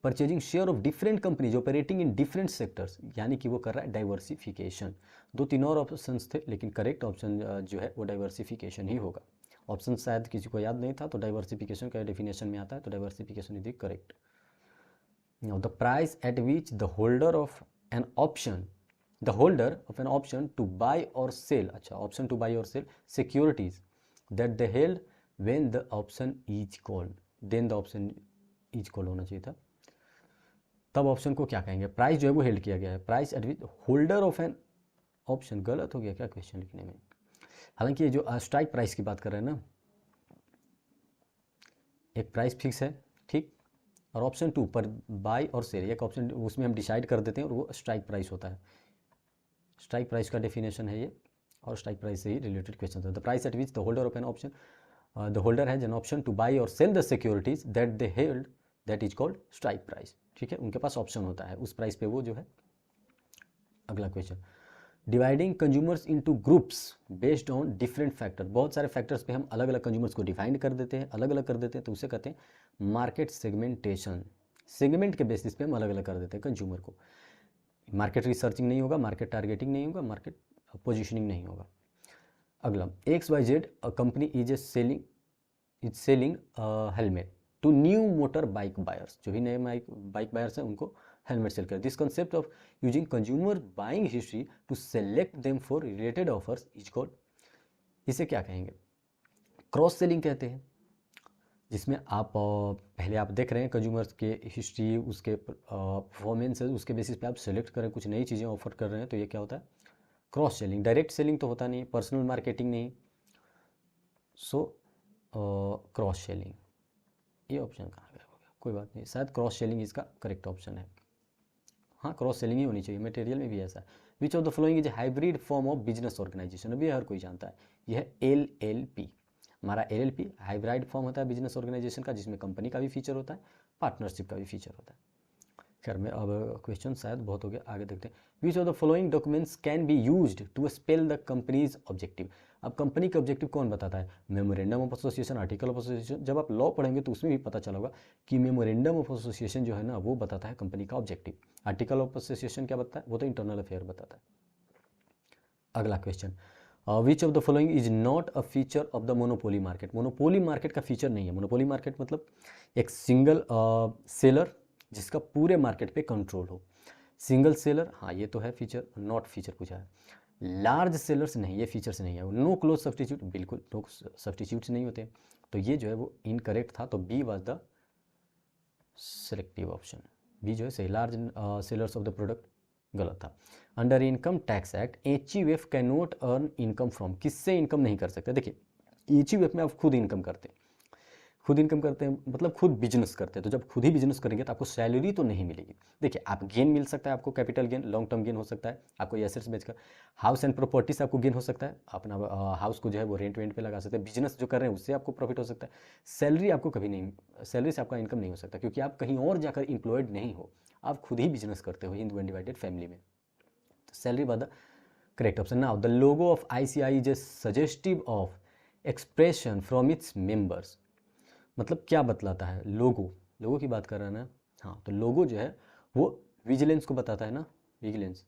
purchasing share of different companies operating in different sectors, यानी कि वो कर रहा है डाइवर्सिफिकेशन। दो तीन और ऑप्शंस थे लेकिन करेक्ट ऑप्शन जो है वो डाइवर्सिफिकेशन ही होगा। ऑप्शन शायद किसी को याद नहीं था, तो डाइवर्सिफिकेशन का डेफिनेशन में आता है, तो diversification is the correct. Now the price at which the holder of an option to buy or sell, अच्छा option to buy or sell securities that the held when the option is called, then the option is called होना चाहिए था, तब option को क्या कहेंगे? Price जो है वो हेल्ड किया गया है। Price at which holder of an option, गलत हो गया क्या क्वेश्चन लिखने में? हालांकि ये जो स्ट्राइक प्राइस की बात कर रहे हैं ना, एक प्राइस फिक्स है ठीक, और ऑप्शन टू पर बाय और सेल एक ऑप्शन, उसमें हम डिसाइड कर देते हैं और वो स्ट्राइक प्राइस होता है। स्ट्राइक प्राइस का डेफिनेशन है ये, और स्ट्राइक प्राइस से ही रिलेटेड क्वेश्चन है। The price at which the holder of an option, the holder has an option to buy or sell the securities that they held, that is called strike price. ठीक है, उनके पास option होता है, उस price पे वो जो है। अगला question, dividing consumers into groups based on different factor, बहुत सारे फैक्टर्स पे हम अलग अलग कंज्यूमर्स को डिफाइन कर देते हैं, अलग अलग कर देते हैं, तो उसे कहते हैं मार्केट सेगमेंटेशन। सेगमेंट के बेसिस पे हम अलग अलग कर देते हैं कंज्यूमर को। मार्केट रिसर्चिंग नहीं होगा, मार्केट टारगेटिंग नहीं होगा, मार्केट पोजिशनिंग नहीं होगा। अगला, XYZ company is selling helmet to new motor bike buyers, जो भी नए बाइक बायर्स हैं उनको हेलमेट सेल कर। This concept of using consumer buying history to select them for related offers is called, इसे क्या कहेंगे? क्रॉस सेलिंग कहते हैं, जिसमें आप पहले आप देख रहे हैं कंज्यूमर्स के हिस्ट्री, उसके परफॉर्मेंस, उसके बेसिस पे आप सेलेक्ट करें, कुछ नई चीज़ें ऑफर कर रहे हैं, तो ये क्या होता है? Cross selling. डायरेक्ट सेलिंग तो होता नहीं, पर्सनल मार्केटिंग नहीं, सो क्रॉस सेलिंग। ये ऑप्शन कहाँ गया हो गया, कोई बात नहीं, शायद क्रॉस सेलिंग इसका करेक्ट ऑप्शन है। हाँ, क्रॉस सेलिंग ही होनी चाहिए, मटेरियल में भी ऐसा है। Which of the following is hybrid form of business organisation, अभी हर कोई जानता है, यह है LLP। हमारा LLP हाइब्रिड फॉर्म होता है बिजनेस ऑर्गेनाइजेशन का, जिसमें कंपनी का भी फीचर होता है, पार्टनरशिप का भी फीचर होता है। खैर में अब क्वेश्चन शायद बहुत हो गया, आगे देखते हैं। Which of the following documents can be used to spell the company's objective, अब कंपनी का ऑब्जेक्टिव कौन बताता है? Memorandum of association, article of association. जब आप लॉ पढ़ेंगे तो उसमें भी पता चला होगा कि मेमोरेंडम ऑफ एसोसिएशन जो है ना, वो बताता है कंपनी का ऑब्जेक्टिव। आर्टिकल ऑफ एसोसिएशन क्या बताता है? वो तो इंटरनल अफेयर बताता है। अगला question, which of the following is not a feature of the monopoly market, monopoly market का फीचर नहीं है। मोनोपोली मार्केट मतलब एक सिंगल सेलर जिसका पूरे मार्केट पे कंट्रोल हो। सिंगल सेलर, हाँ ये तो है फीचर, नॉट फीचर पूछा है। लार्ज सेलर्स नहीं, ये फीचर्स नहीं है। नो क्लोज सब्सटीट्यूट, बिल्कुल नो सब्सटीट्यूट्स नहीं होते, तो ये जो है वो इनकरेक्ट था, तो B was the selective option. B जो है सही, large sellers of the product गलत था। Under income tax act HUF can not earn income from, किससे इनकम नहीं कर सकते? देखिए HUF में आप खुद इनकम करते हैं, खुद इनकम करते हैं मतलब खुद बिजनेस करते हैं, तो जब खुद ही बिजनेस करेंगे तो आपको सैलरी तो नहीं मिलेगी। देखिए आप गेन मिल सकता है, आपको capital gain, long term gain हो सकता है, आपको एसेट्स बेचकर। हाउस एंड प्रॉपर्टी से आपको गेन हो सकता है, अपना हाउस को जो है वो रेंट वेंट पे लगा सकते हैं। बिजनेस जो कर रहे हैं उससे आपको प्रॉफिट हो सकता है। सैलरी आपको कभी नहीं, सैलरी से आपका इनकम नहीं हो सकता, क्योंकि आप कहीं और जाकर इंप्लॉयड नहीं हो, आप खुद ही बिजनेस करते हो हिंदू अनडिवाइडेड फैमिली में। तो salary was the correct option. Now the logo of ICI is a suggestive of expression from its members, मतलब क्या बतलाता है? लोगो की बात कर रहा है ना, हाँ, तो लोगो जो है वो विजिलेंस को बताता है ना, विजिलेंस।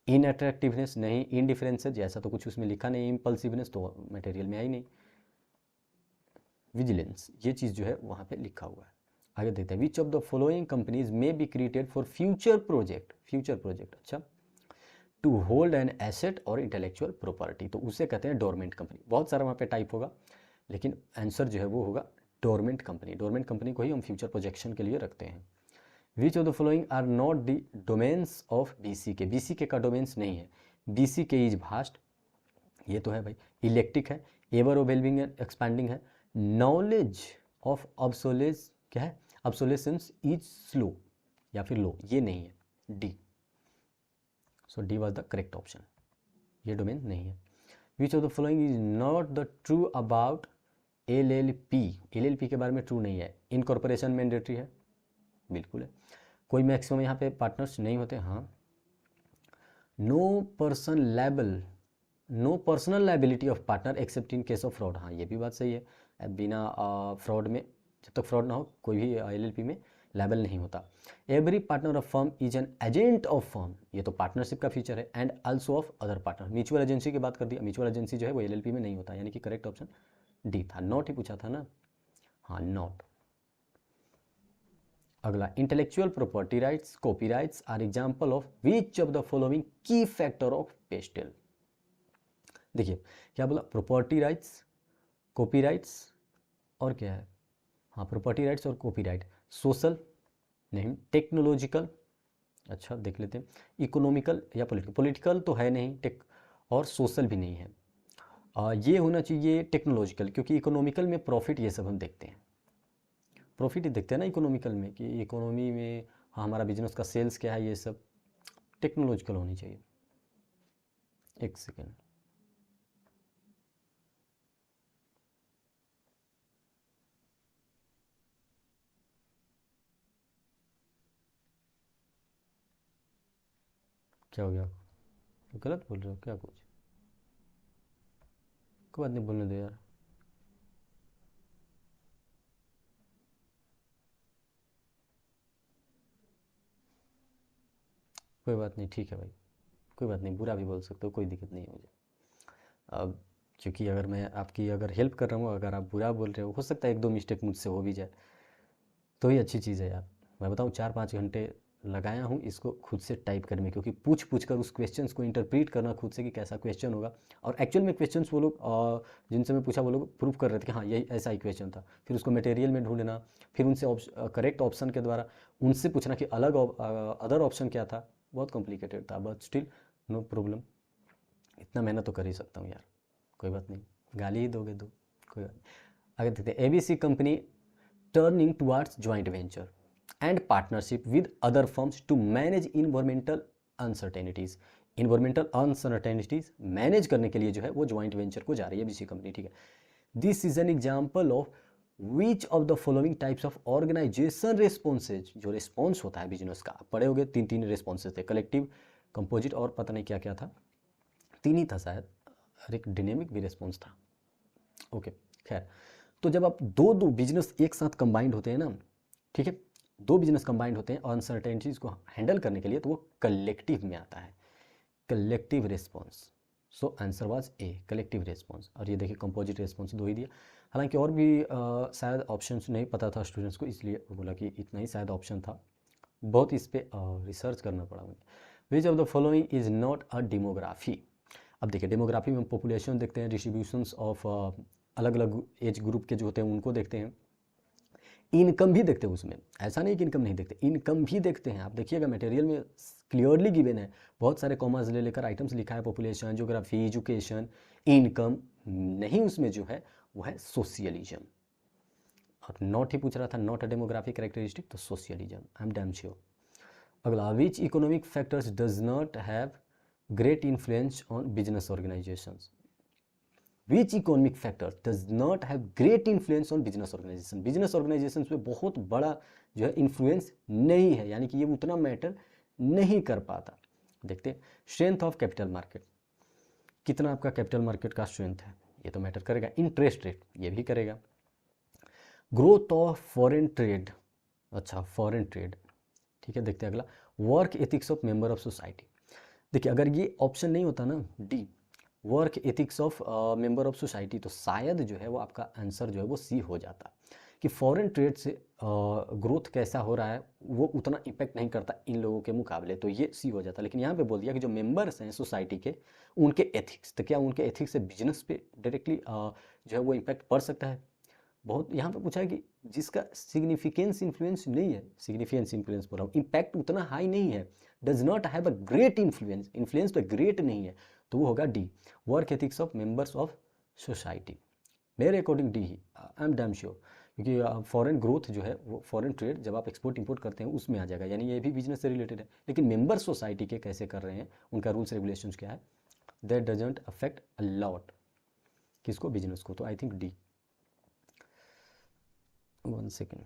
इन अट्रैक्टिवनेस नहीं, इनडिफरेंस जैसा तो कुछ उसमें लिखा नहीं, इम्पल्सिवनेस तो मटेरियल में आई नहीं, विजिलेंस ये चीज़ जो है वहाँ पे लिखा हुआ है। आगे देखते हैं, which of the following companies may be created for future project, अच्छा, टू होल्ड एन एसेट और इंटेलेक्चुअल प्रॉपर्टी, तो उसे कहते हैं डोरमेंट कंपनी। बहुत सारा वहाँ पे टाइप होगा, लेकिन आंसर जो है वो होगा डोरमेंट कंपनी। डोरमेंट कंपनी को ही हम फ्यूचर प्रोजेक्शन के लिए रखते हैं। Which of the following are not the domains of BCK, BCK का डोमेन्स नहीं है। BCK इज भास्ट, ये तो है भाई। इलेक्ट्रिक है, एवर ओवेलविंग एंड एक्सपैंडिंग है। नॉलेज ऑफ ऑब्सोलेस क्या है? ऑब्सोलेसेंस इज स्लो या फिर लो, ये नहीं है, D. So D was the correct option, ये डोमेन नहीं है। Which of the following is not the true about LLP। LLP के बारे में ट्रू नहीं है। इनकॉर्पोरेशन मैंडेटरी है, बिल्कुल है। कोई मैक्सिमम यहाँ पे पार्टनर्स नहीं होते, हाँ। No personal liability of partner except in case of fraud, हाँ ये भी बात सही है। बिना फ्रॉड में, जब तक फ्रॉड ना हो कोई भी LLP में लाइबल नहीं होता। Every partner of firm is an agent of firm, ये तो पार्टनरशिप का फीचर है। And also of other partner, mutual agency की बात कर दी। म्यूचुअल एजेंसी जो है वो LLP में नहीं होता, यानी कि करेक्ट ऑप्शन डी था। नॉट ही पूछा था ना, हाँ नॉट। अगला, intellectual property rights, copyrights are example of which of the following key factor of PESTEL. देखिए क्या बोला, प्रॉपर्टी राइट्स, कॉपीराइट्स और क्या है, हाँ प्रॉपर्टी राइट्स और कॉपीराइट। सोशल नहीं, टेक्नोलॉजिकल, अच्छा देख लेते हैं, इकोनॉमिकल या पॉलिटिकल। पॉलिटिकल तो है नहीं, टेक और सोशल भी नहीं है। ये होना चाहिए टेक्नोलॉजिकल, क्योंकि इकोनॉमिकल में प्रॉफिट ये सब हम देखते हैं, प्रॉफिट ही देखते हैं ना इकोनॉमिकल में, कि इकोनॉमी में हाँ हमारा बिजनेस का सेल्स क्या है, ये सब टेक्नोलॉजिकल होनी चाहिए। एक सेकेंड, क्या हो गया, गलत बोल रहे हो क्या कुछ? कोई बात नहीं, बोलने दो यार। कोई बात नहीं, ठीक है भाई, कोई बात नहीं, बुरा भी बोल सकते हो, कोई दिक्कत नहीं है मुझे। अब क्योंकि अगर मैं आपकी अगर हेल्प कर रहा हूँ, अगर आप बुरा बोल रहे हो सकता है एक दो मिस्टेक मुझसे हो भी जाए, तो ही अच्छी चीज़ है यार। मैं बताऊँ 4-5 घंटे लगाया हूँ इसको खुद से टाइप करने में, क्योंकि पूछ पूछ कर उस क्वेश्चंस को इंटरप्रीट करना खुद से कि कैसा क्वेश्चन होगा। और एक्चुअल में क्वेश्चंस वो लोग जिनसे मैं पूछा वो लोग प्रूव कर रहे थे कि हाँ यही ऐसा ही क्वेश्चन था। फिर उसको मटेरियल में ढूंढना, फिर उनसे करेक्ट ऑप्शन के द्वारा उनसे पूछना कि अलग अदर ऑप्शन क्या था, बहुत कॉम्प्लिकेटेड था, बट स्टिल नो प्रॉब्लम, इतना मेहनत तो कर ही सकता हूँ यार। कोई बात नहीं, गाली ही दोगे दो, कोई बात नहीं। आगे देखते हैं, ABC company turning towards joint venture and partnership with other firms to manage environmental uncertainties। environmental uncertainties manage करने के लिए जो है वो ज्वाइंट वेंचर को जा रही है ABC कंपनी, ठीक है। This is an example of which of the following types of organisation responses, जो रिस्पॉन्स होता है बिजनेस का, पढ़े होगे 3 रिस्पॉन्सेज थे, कलेक्टिव, कंपोजिट और पता नहीं क्या क्या था, 3 ही था शायद, और एक डायनेमिक भी रिस्पॉन्स था। ओके खैर, तो जब आप दो बिजनेस एक साथ कंबाइंड होते हैं ना, ठीक है, 2 बिजनेस कंबाइंड होते हैं अनसर्टेनिटीज़ को हैंडल करने के लिए, तो वो कलेक्टिव में आता है, collective response. So answer was a, collective response. और ये देखिए कंपोजिट रिस्पॉन्स 2 ही दिया, हालांकि और भी शायद ऑप्शंस नहीं पता था स्टूडेंट्स को, इसलिए बोला कि इतना ही शायद ऑप्शन था, बहुत इस पर रिसर्च करना पड़ा मुझे। विच of the following is not a demography. अब देखिए डेमोग्राफी में पॉपुलेशन देखते हैं, डिस्ट्रीब्यूशंस ऑफ अलग अलग एज ग्रुप के जो होते हैं उनको देखते हैं, इनकम भी देखते हैं उसमें, ऐसा नहीं कि इनकम नहीं देखते, इनकम भी देखते हैं। आप देखिएगा मटेरियल में क्लियरली गिवन है, बहुत सारे कॉमर्स ले लेकर आइटम्स लिखा है, पॉपुलेशन, ज्योग्राफी, एजुकेशन, इनकम, नहीं उसमें जो है वो है सोशियलिज्म। और नॉट ही पूछ रहा था, नॉट अ डेमोग्राफिक कैरेक्टरिस्टिक, तो socialism, I am damn sure. अगला, which economic factors does not have great influence on business organisations. Which economic factor does not have great influence on business organisation. Business organisation पे बहुत बड़ा जो है influence नहीं है, यानी कि ये उतना मैटर नहीं कर पाता। देखते हैं, स्ट्रेंथ ऑफ कैपिटल मार्केट, कितना आपका कैपिटल मार्केट का स्ट्रेंथ है, ये तो मैटर करेगा। इंटरेस्ट रेट, ये भी करेगा। ग्रोथ ऑफ फॉरेन ट्रेड, अच्छा फॉरेन ट्रेड, ठीक है। देखते हैं अगला, work ethics of member of society. देखिए अगर ये ऑप्शन नहीं होता ना D, work ethics of member of society, तो शायद जो है वो आपका आंसर जो है वो सी हो जाता, कि फॉरेन ट्रेड से ग्रोथ कैसा हो रहा है वो उतना इम्पैक्ट नहीं करता इन लोगों के मुकाबले, तो ये सी हो जाता। लेकिन यहाँ पे बोल दिया कि जो मेंबर्स हैं सोसाइटी के, उनके एथिक्स, तो क्या उनके एथिक्स से बिजनेस पे डायरेक्टली जो है वो इम्पैक्ट पड़ सकता है। बहुत यहाँ पे पूछा है कि जिसका सिग्निफिकेंस इन्फ्लुएंस नहीं है, सिग्निफिकेंस इन्फ्लुएंस बोल रहा हूँ, इम्पैक्ट उतना हाई नहीं है, does not have a great influence, influence पे ग्रेट नहीं है, तो वो होगा D, work ethics of members of society. मेरे अकॉर्डिंग डी ही, आई एम डैम श्योर, क्योंकि फॉरेन ग्रोथ जो है वो फॉरेन ट्रेड जब आप एक्सपोर्ट इंपोर्ट करते हैं उसमें आ जाएगा, यानी ये भी बिजनेस से रिलेटेड है। लेकिन मेंबर सोसाइटी के कैसे कर रहे हैं, उनका रूल्स रेगुलेशंस क्या है, that doesn't affect a lot, किसको, बिजनेस को, तो I think D. 1 second,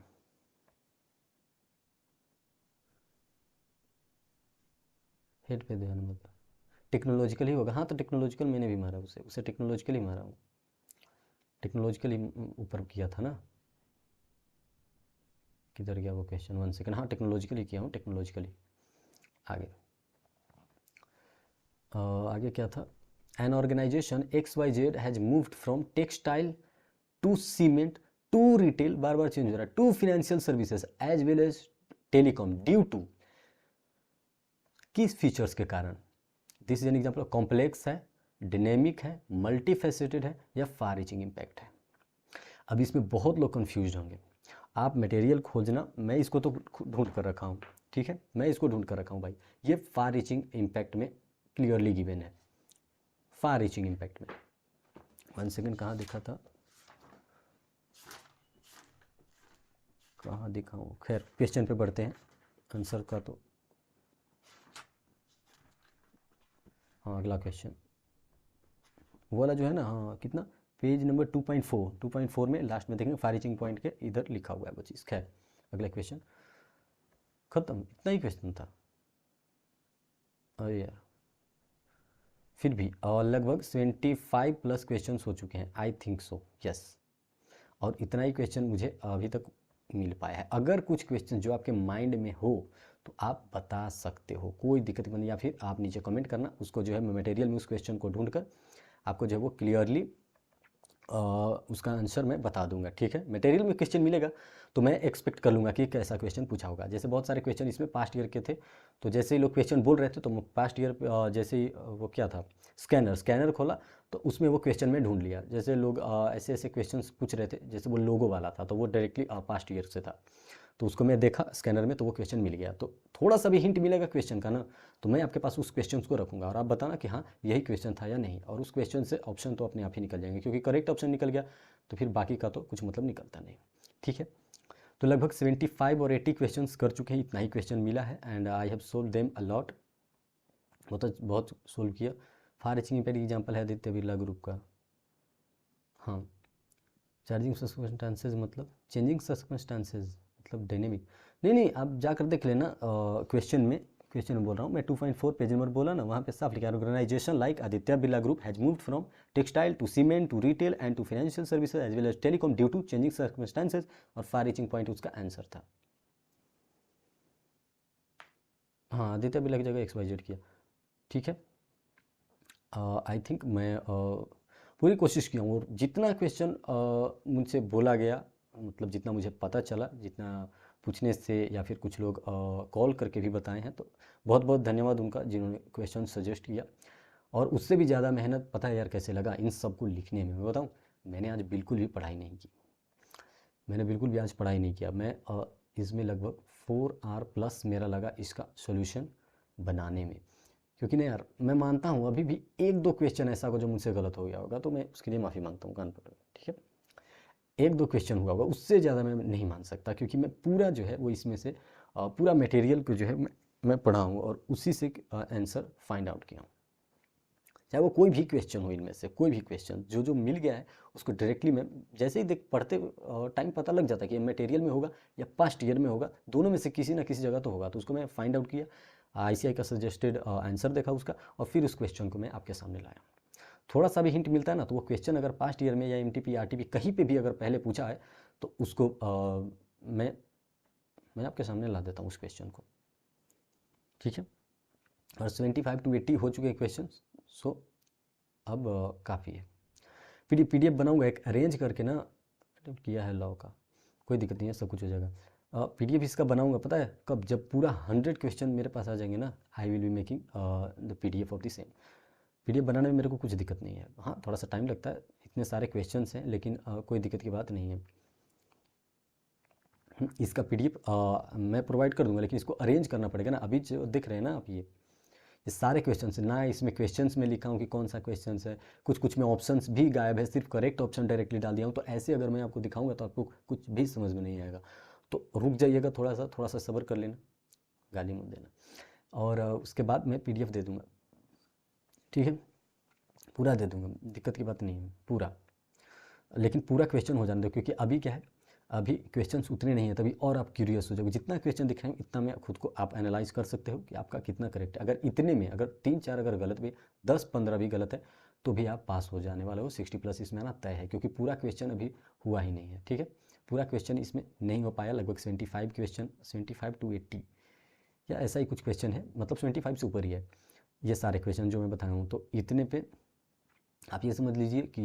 head पे ध्यान मत, टेक्नोलॉजिकल ही होगा, हाँ तो टेक्नोलॉजिकल मैंने भी मारा उसे टेक्नोलॉजिकल ही मारा हूँ, टेक्नोलॉजिकल ही ऊपर किया था ना, किधर गया वो क्वेश्चन, 1 सेकेंड, हाँ टेक्नोलॉजिकल ही किया हूँ, टेक्नोलॉजिकली। आगे आगे क्या था, an organisation XYZ has moved from textile to cement to retail, बार बार चेंज हो रहा है, to financial services as well as telecom due to, किस फीचर्स के कारण, this is an example, complex है, डिनेमिक है, मल्टी फेसेटेड है, या फार रीचिंग इम्पैक्ट है। अब इसमें बहुत लोग कंफ्यूज होंगे, आप मटेरियल खोजना, मैं इसको तो ढूंढ कर रखा हूँ, ठीक है, मैं इसको ढूंढ कर रखा हूँ भाई, ये फार रीचिंग इम्पैक्ट में क्लियरली गिवन है, फार रीचिंग इम्पैक्ट में। 1 सेकेंड, कहाँ दिखा था, कहाँ दिखाऊँ, खैर क्वेश्चन पे बढ़ते हैं, आंसर का तो, हाँ अगला क्वेश्चन वो वाला जो है ना, हाँ कितना, पेज नंबर 2.4 में लास्ट में देखेंगे, फार रीचिंग पॉइंट के इधर लिखा हुआ है वो चीज़। खैर अगला क्वेश्चन, खत्म, इतना ही क्वेश्चन था, अरे यार, फिर भी लगभग 75 प्लस क्वेश्चन हो चुके हैं, आई थिंक सो, यस, और इतना ही क्वेश्चन मुझे अभी तक मिल पाया है। अगर कुछ क्वेश्चन जो आपके माइंड में हो तो आप बता सकते हो, कोई दिक्कत नहीं, या फिर आप नीचे कमेंट करना, उसको जो है मैं मटेरियल में उस क्वेश्चन को ढूंढ कर आपको जो है वो क्लियरली उसका आंसर मैं बता दूंगा, ठीक है। मटेरियल में क्वेश्चन मिलेगा तो मैं एक्सपेक्ट कर लूँगा कि कैसा क्वेश्चन पूछा होगा, जैसे बहुत सारे क्वेश्चन इसमें पास्ट ईयर के थे, तो जैसे ही लोग क्वेश्चन बोल रहे थे तो पास्ट ईयर जैसे ही वो क्या था, स्कैनर खोला तो उसमें वो क्वेश्चन में ढूंढ लिया, जैसे लोग ऐसे ऐसे क्वेश्चन पूछ रहे थे, जैसे वो लोगो वाला था तो वो डायरेक्टली पास्ट ईयर से था, तो उसको मैं देखा स्कैनर में तो वो क्वेश्चन मिल गया, तो थोड़ा सा भी हिंट मिलेगा क्वेश्चन का ना, तो मैं आपके पास उस क्वेश्चन को रखूँगा और आप बताना कि हाँ यही क्वेश्चन था या नहीं, और उस क्वेश्चन से ऑप्शन तो अपने आप ही निकल जाएंगे, क्योंकि करेक्ट ऑप्शन निकल गया तो फिर बाकी का तो कुछ मतलब निकलता नहीं, ठीक है। तो लगभग 75 और 80 क्वेश्चंस कर चुके हैं, इतना ही क्वेश्चन मिला है, and I have solve them a lot, बहुत सोल्व किया। फार रीचिंग इम्पैक्ट एग्जाम्पल है आदित्य बिरला ग्रुप का, हाँ, चार्जिंग सर्कमस्टांसेस मतलब चेंजिंग सर्कमस्टांसेस मतलब डायनेमिक, नहीं आप जाकर देख लेना क्वेश्चन में बोल रहा हूँ मैं, 2.4 पेज नंबर बोला ना, वहाँ पे साफ लिखा है, organisation like Aditya Birla group has moved from textile to cement to retail and to financial services as well as telecom due to changing circumstances, और फार रीचिंग पॉइंट उसका आंसर था। हाँ आदित्य बिरला की जगह XYZ किया, ठीक है। आई थिंक मैं पूरी कोशिश किया हूँ, और जितना क्वेश्चन मुझसे बोला गया, मतलब जितना मुझे पता चला, जितना पूछने से या फिर कुछ लोग कॉल करके भी बताए हैं, तो बहुत बहुत धन्यवाद उनका जिन्होंने क्वेश्चन सजेस्ट किया, और उससे भी ज़्यादा मेहनत पता है यार कैसे लगा इन सब को लिखने में, मैं बताऊँ, मैंने आज बिल्कुल भी पढ़ाई नहीं की, मैंने बिल्कुल भी आज पढ़ाई नहीं किया, मैं इसमें लगभग 4 आवर प्लस मेरा लगा इसका सोल्यूशन बनाने में, क्योंकि नहीं यार, मैं मानता हूँ अभी भी एक दो क्वेश्चन ऐसा होगा जो मुझसे गलत हो गया होगा, तो मैं उसके लिए माफ़ी मांगता हूँ कान पकड़, ठीक है, एक दो क्वेश्चन हुआ होगा, उससे ज़्यादा मैं नहीं मान सकता, क्योंकि मैं पूरा जो है वो इसमें से पूरा मटेरियल को जो है मैं पढ़ा हूँ और उसी से आंसर फाइंड आउट किया हूँ, चाहे वो कोई भी क्वेश्चन हो, इनमें से कोई भी क्वेश्चन जो जो मिल गया है उसको डायरेक्टली मैं जैसे ही देख पढ़ते टाइम पता लग जाता है कि ये मटेरियल में होगा या पास्ट ईयर में होगा, दोनों में से किसी ना किसी जगह तो होगा, तो उसको मैं फाइंड आउट किया, ICI का सजेस्टेड आंसर देखा उसका, और फिर उस क्वेश्चन को मैं आपके सामने लाया। थोड़ा सा भी हिंट मिलता है ना, तो वो क्वेश्चन अगर पास्ट ईयर में या MTP RTP कहीं पे भी अगर पहले पूछा है तो उसको मैं आपके सामने ला देता हूँ उस क्वेश्चन को, ठीक है। और 75 to 80 हो चुके हैं क्वेश्चन, सो अब काफ़ी है। PDF बनाऊंगा एक अरेंज करके ना, अटेम्प्ट किया है लॉ का, कोई दिक्कत नहीं है, सब कुछ हो जाएगा। PDF इसका बनाऊंगा पता है कब, जब पूरा 100 क्वेश्चन मेरे पास आ जाएंगे ना, I will be making the PDF of the same. PDF बनाने में मेरे को कुछ दिक्कत नहीं है, हाँ थोड़ा सा टाइम लगता है, इतने सारे क्वेश्चंस हैं, लेकिन कोई दिक्कत की बात नहीं है। इसका PDF मैं प्रोवाइड कर दूंगा, लेकिन इसको अरेंज करना पड़ेगा ना, अभी जो दिख रहे हैं ना आप ये सारे क्वेश्चंस ना, इसमें क्वेश्चंस में लिखा हूँ कि कौन सा क्वेश्चंस है, कुछ में ऑप्शंस भी गायब है, सिर्फ करेक्ट ऑप्शन डायरेक्टली डाल दिया हूँ, तो ऐसे अगर मैं आपको दिखाऊंगा तो आपको कुछ भी समझ में नहीं आएगा, तो रुक जाइएगा, थोड़ा सा सब्र कर लेना, गाली मत देना, और उसके बाद मैं PDF दे दूँगा, ठीक है। पूरा दे दूंगा, दिक्कत की बात नहीं है, पूरा। लेकिन पूरा क्वेश्चन हो जाने दो, क्योंकि अभी क्या है, अभी क्वेश्चंस उतने नहीं है, तभी और आप क्यूरियस हो जाओगे। जितना क्वेश्चन दिखाएंगे इतना में खुद को आप एनालाइज कर सकते हो कि आपका कितना करेक्ट है। अगर इतने में अगर 3-4 अगर गलत भी, 10-15 भी गलत है, तो भी आप पास हो जाने वाले हो। 60+ इसमें आना तय है, क्योंकि पूरा क्वेश्चन अभी हुआ ही नहीं है। ठीक है, पूरा क्वेश्चन इसमें नहीं हो पाया। लगभग 75 क्वेश्चन, 75 to 80 या ऐसा ही कुछ क्वेश्चन है, मतलब 75 से ऊपर ही है ये सारे क्वेश्चन जो मैं बताया हूँ। तो इतने पे आप ये समझ लीजिए कि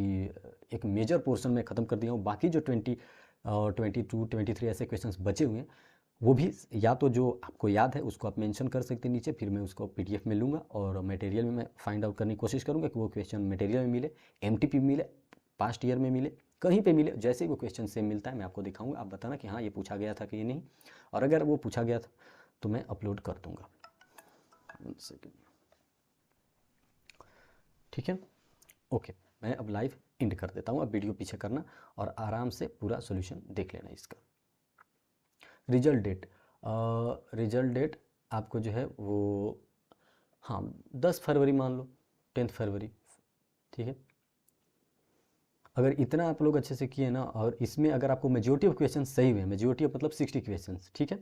एक मेजर पोर्शन में ख़त्म कर दिया हूँ। बाकी जो 20 और 22, 23 ऐसे क्वेश्चंस बचे हुए हैं, वो भी या तो जो आपको याद है उसको आप मेंशन कर सकते हैं नीचे, फिर मैं उसको पीडीएफ में लूँगा और मटेरियल में मैं फाइंड आउट करने की कोशिश करूँगा कि वो क्वेश्चन मटेरियल में मिले, एमटीपी मिले, पास्ट ईयर में मिले, कहीं पे मिले। जैसे ही वो क्वेश्चन सेम मिलता है मैं आपको दिखाऊंगा, आप बताना कि हाँ ये पूछा गया था कि ये नहीं, और अगर वो पूछा गया था तो मैं अपलोड कर दूँगा। ठीक है, ओके। मैं अब लाइव एंड कर देता हूँ, अब वीडियो पीछे करना और आराम से पूरा सोल्यूशन देख लेना इसका। रिजल्ट डेट, रिजल्ट डेट आपको जो है वो, हाँ 10 फरवरी मान लो, 10 फरवरी। ठीक है, अगर इतना आप लोग अच्छे से किए ना, और इसमें अगर आपको मेजोरिटी ऑफ क्वेश्चन सही हुए, मेजोरिटी ऑफ मतलब 60 क्वेश्चन, ठीक है,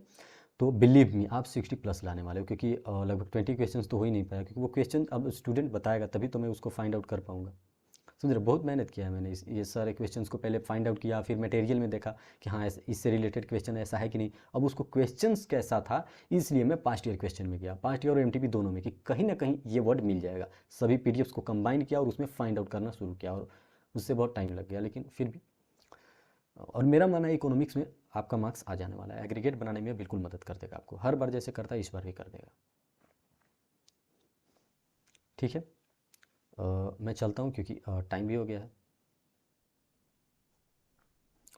तो बिलीव मी आप 60+ लाने वाले हो, क्योंकि लगभग 20 क्वेश्चन तो हो ही नहीं पाया, क्योंकि वो क्वेश्चन अब स्टूडेंट बताएगा तभी तो मैं उसको फाइंड आउट कर पाऊंगा। समझ रहे, बहुत मेहनत किया है मैंने ये सारे क्वेश्चंस को पहले फाइंड आउट किया, फिर मटेरियल में देखा कि हाँ इससे रिलेटेड क्वेश्चन ऐसा है कि नहीं। अब उसको क्वेश्चंस कैसा था, इसलिए मैं पास्ट ईयर क्वेश्चन में गया, पास्ट ईयर और एमटीपी दोनों में, कि कहीं ना कहीं ये वर्ड मिल जाएगा। सभी पीडीएफ्स को कंबाइन किया और उसमें फाइंड आउट करना शुरू किया, और उससे बहुत टाइम लग गया, लेकिन फिर भी। और मेरा मानना है इकोनॉमिक्स में आपका मार्क्स आ जाने वाला है, एग्रीगेट बनाने में बिल्कुल मदद कर देगा आपको, हर बार जैसे करता है इस बार भी कर देगा। ठीक है, मैं चलता हूँ क्योंकि टाइम भी हो गया है।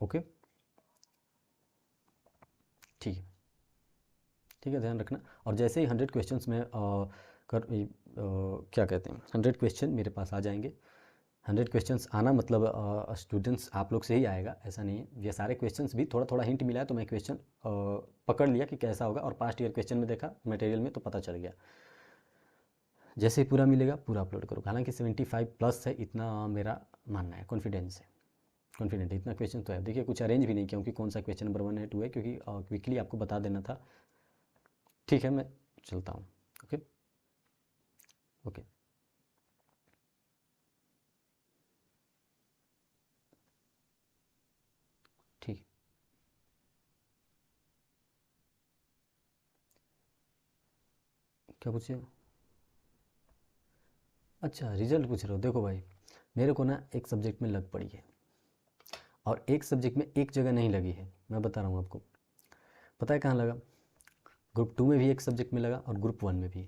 ओके, ठीक है, ठीक है, ध्यान रखना। और जैसे ही 100 क्वेश्चंस में क्या कहते हैं, 100 क्वेश्चन मेरे पास आ जाएंगे। 100 क्वेश्चंस आना मतलब स्टूडेंट्स आप लोग से ही आएगा, ऐसा नहीं है। ये सारे क्वेश्चंस भी थोड़ा थोड़ा हिंट मिला है तो मैं क्वेश्चन पकड़ लिया कि कैसा होगा, और पास्ट ईयर क्वेश्चन में देखा मटेरियल में तो पता चल गया। जैसे ही पूरा मिलेगा पूरा अपलोड करूँगा। हालांकि 75+ है, इतना मेरा मानना है, कॉन्फिडेंस है, कॉन्फिडेंट है, इतना क्वेश्चन तो है। देखिए कुछ अरेंज भी नहीं किया, क्योंकि कौन सा क्वेश्चन नंबर 1 है 2 है, क्योंकि क्विकली आपको बता देना था। ठीक है, मैं चलता हूँ। Okay, okay. ठीक है, क्या पूछिए। अच्छा, रिजल्ट पूछ रहे हो। देखो भाई, मेरे को ना एक सब्जेक्ट में लग पड़ी है, और एक सब्जेक्ट में एक जगह नहीं लगी है। मैं बता रहा हूँ आपको, पता है कहाँ लगा? ग्रुप 2 में भी एक सब्जेक्ट में लगा और ग्रुप 1 में भी।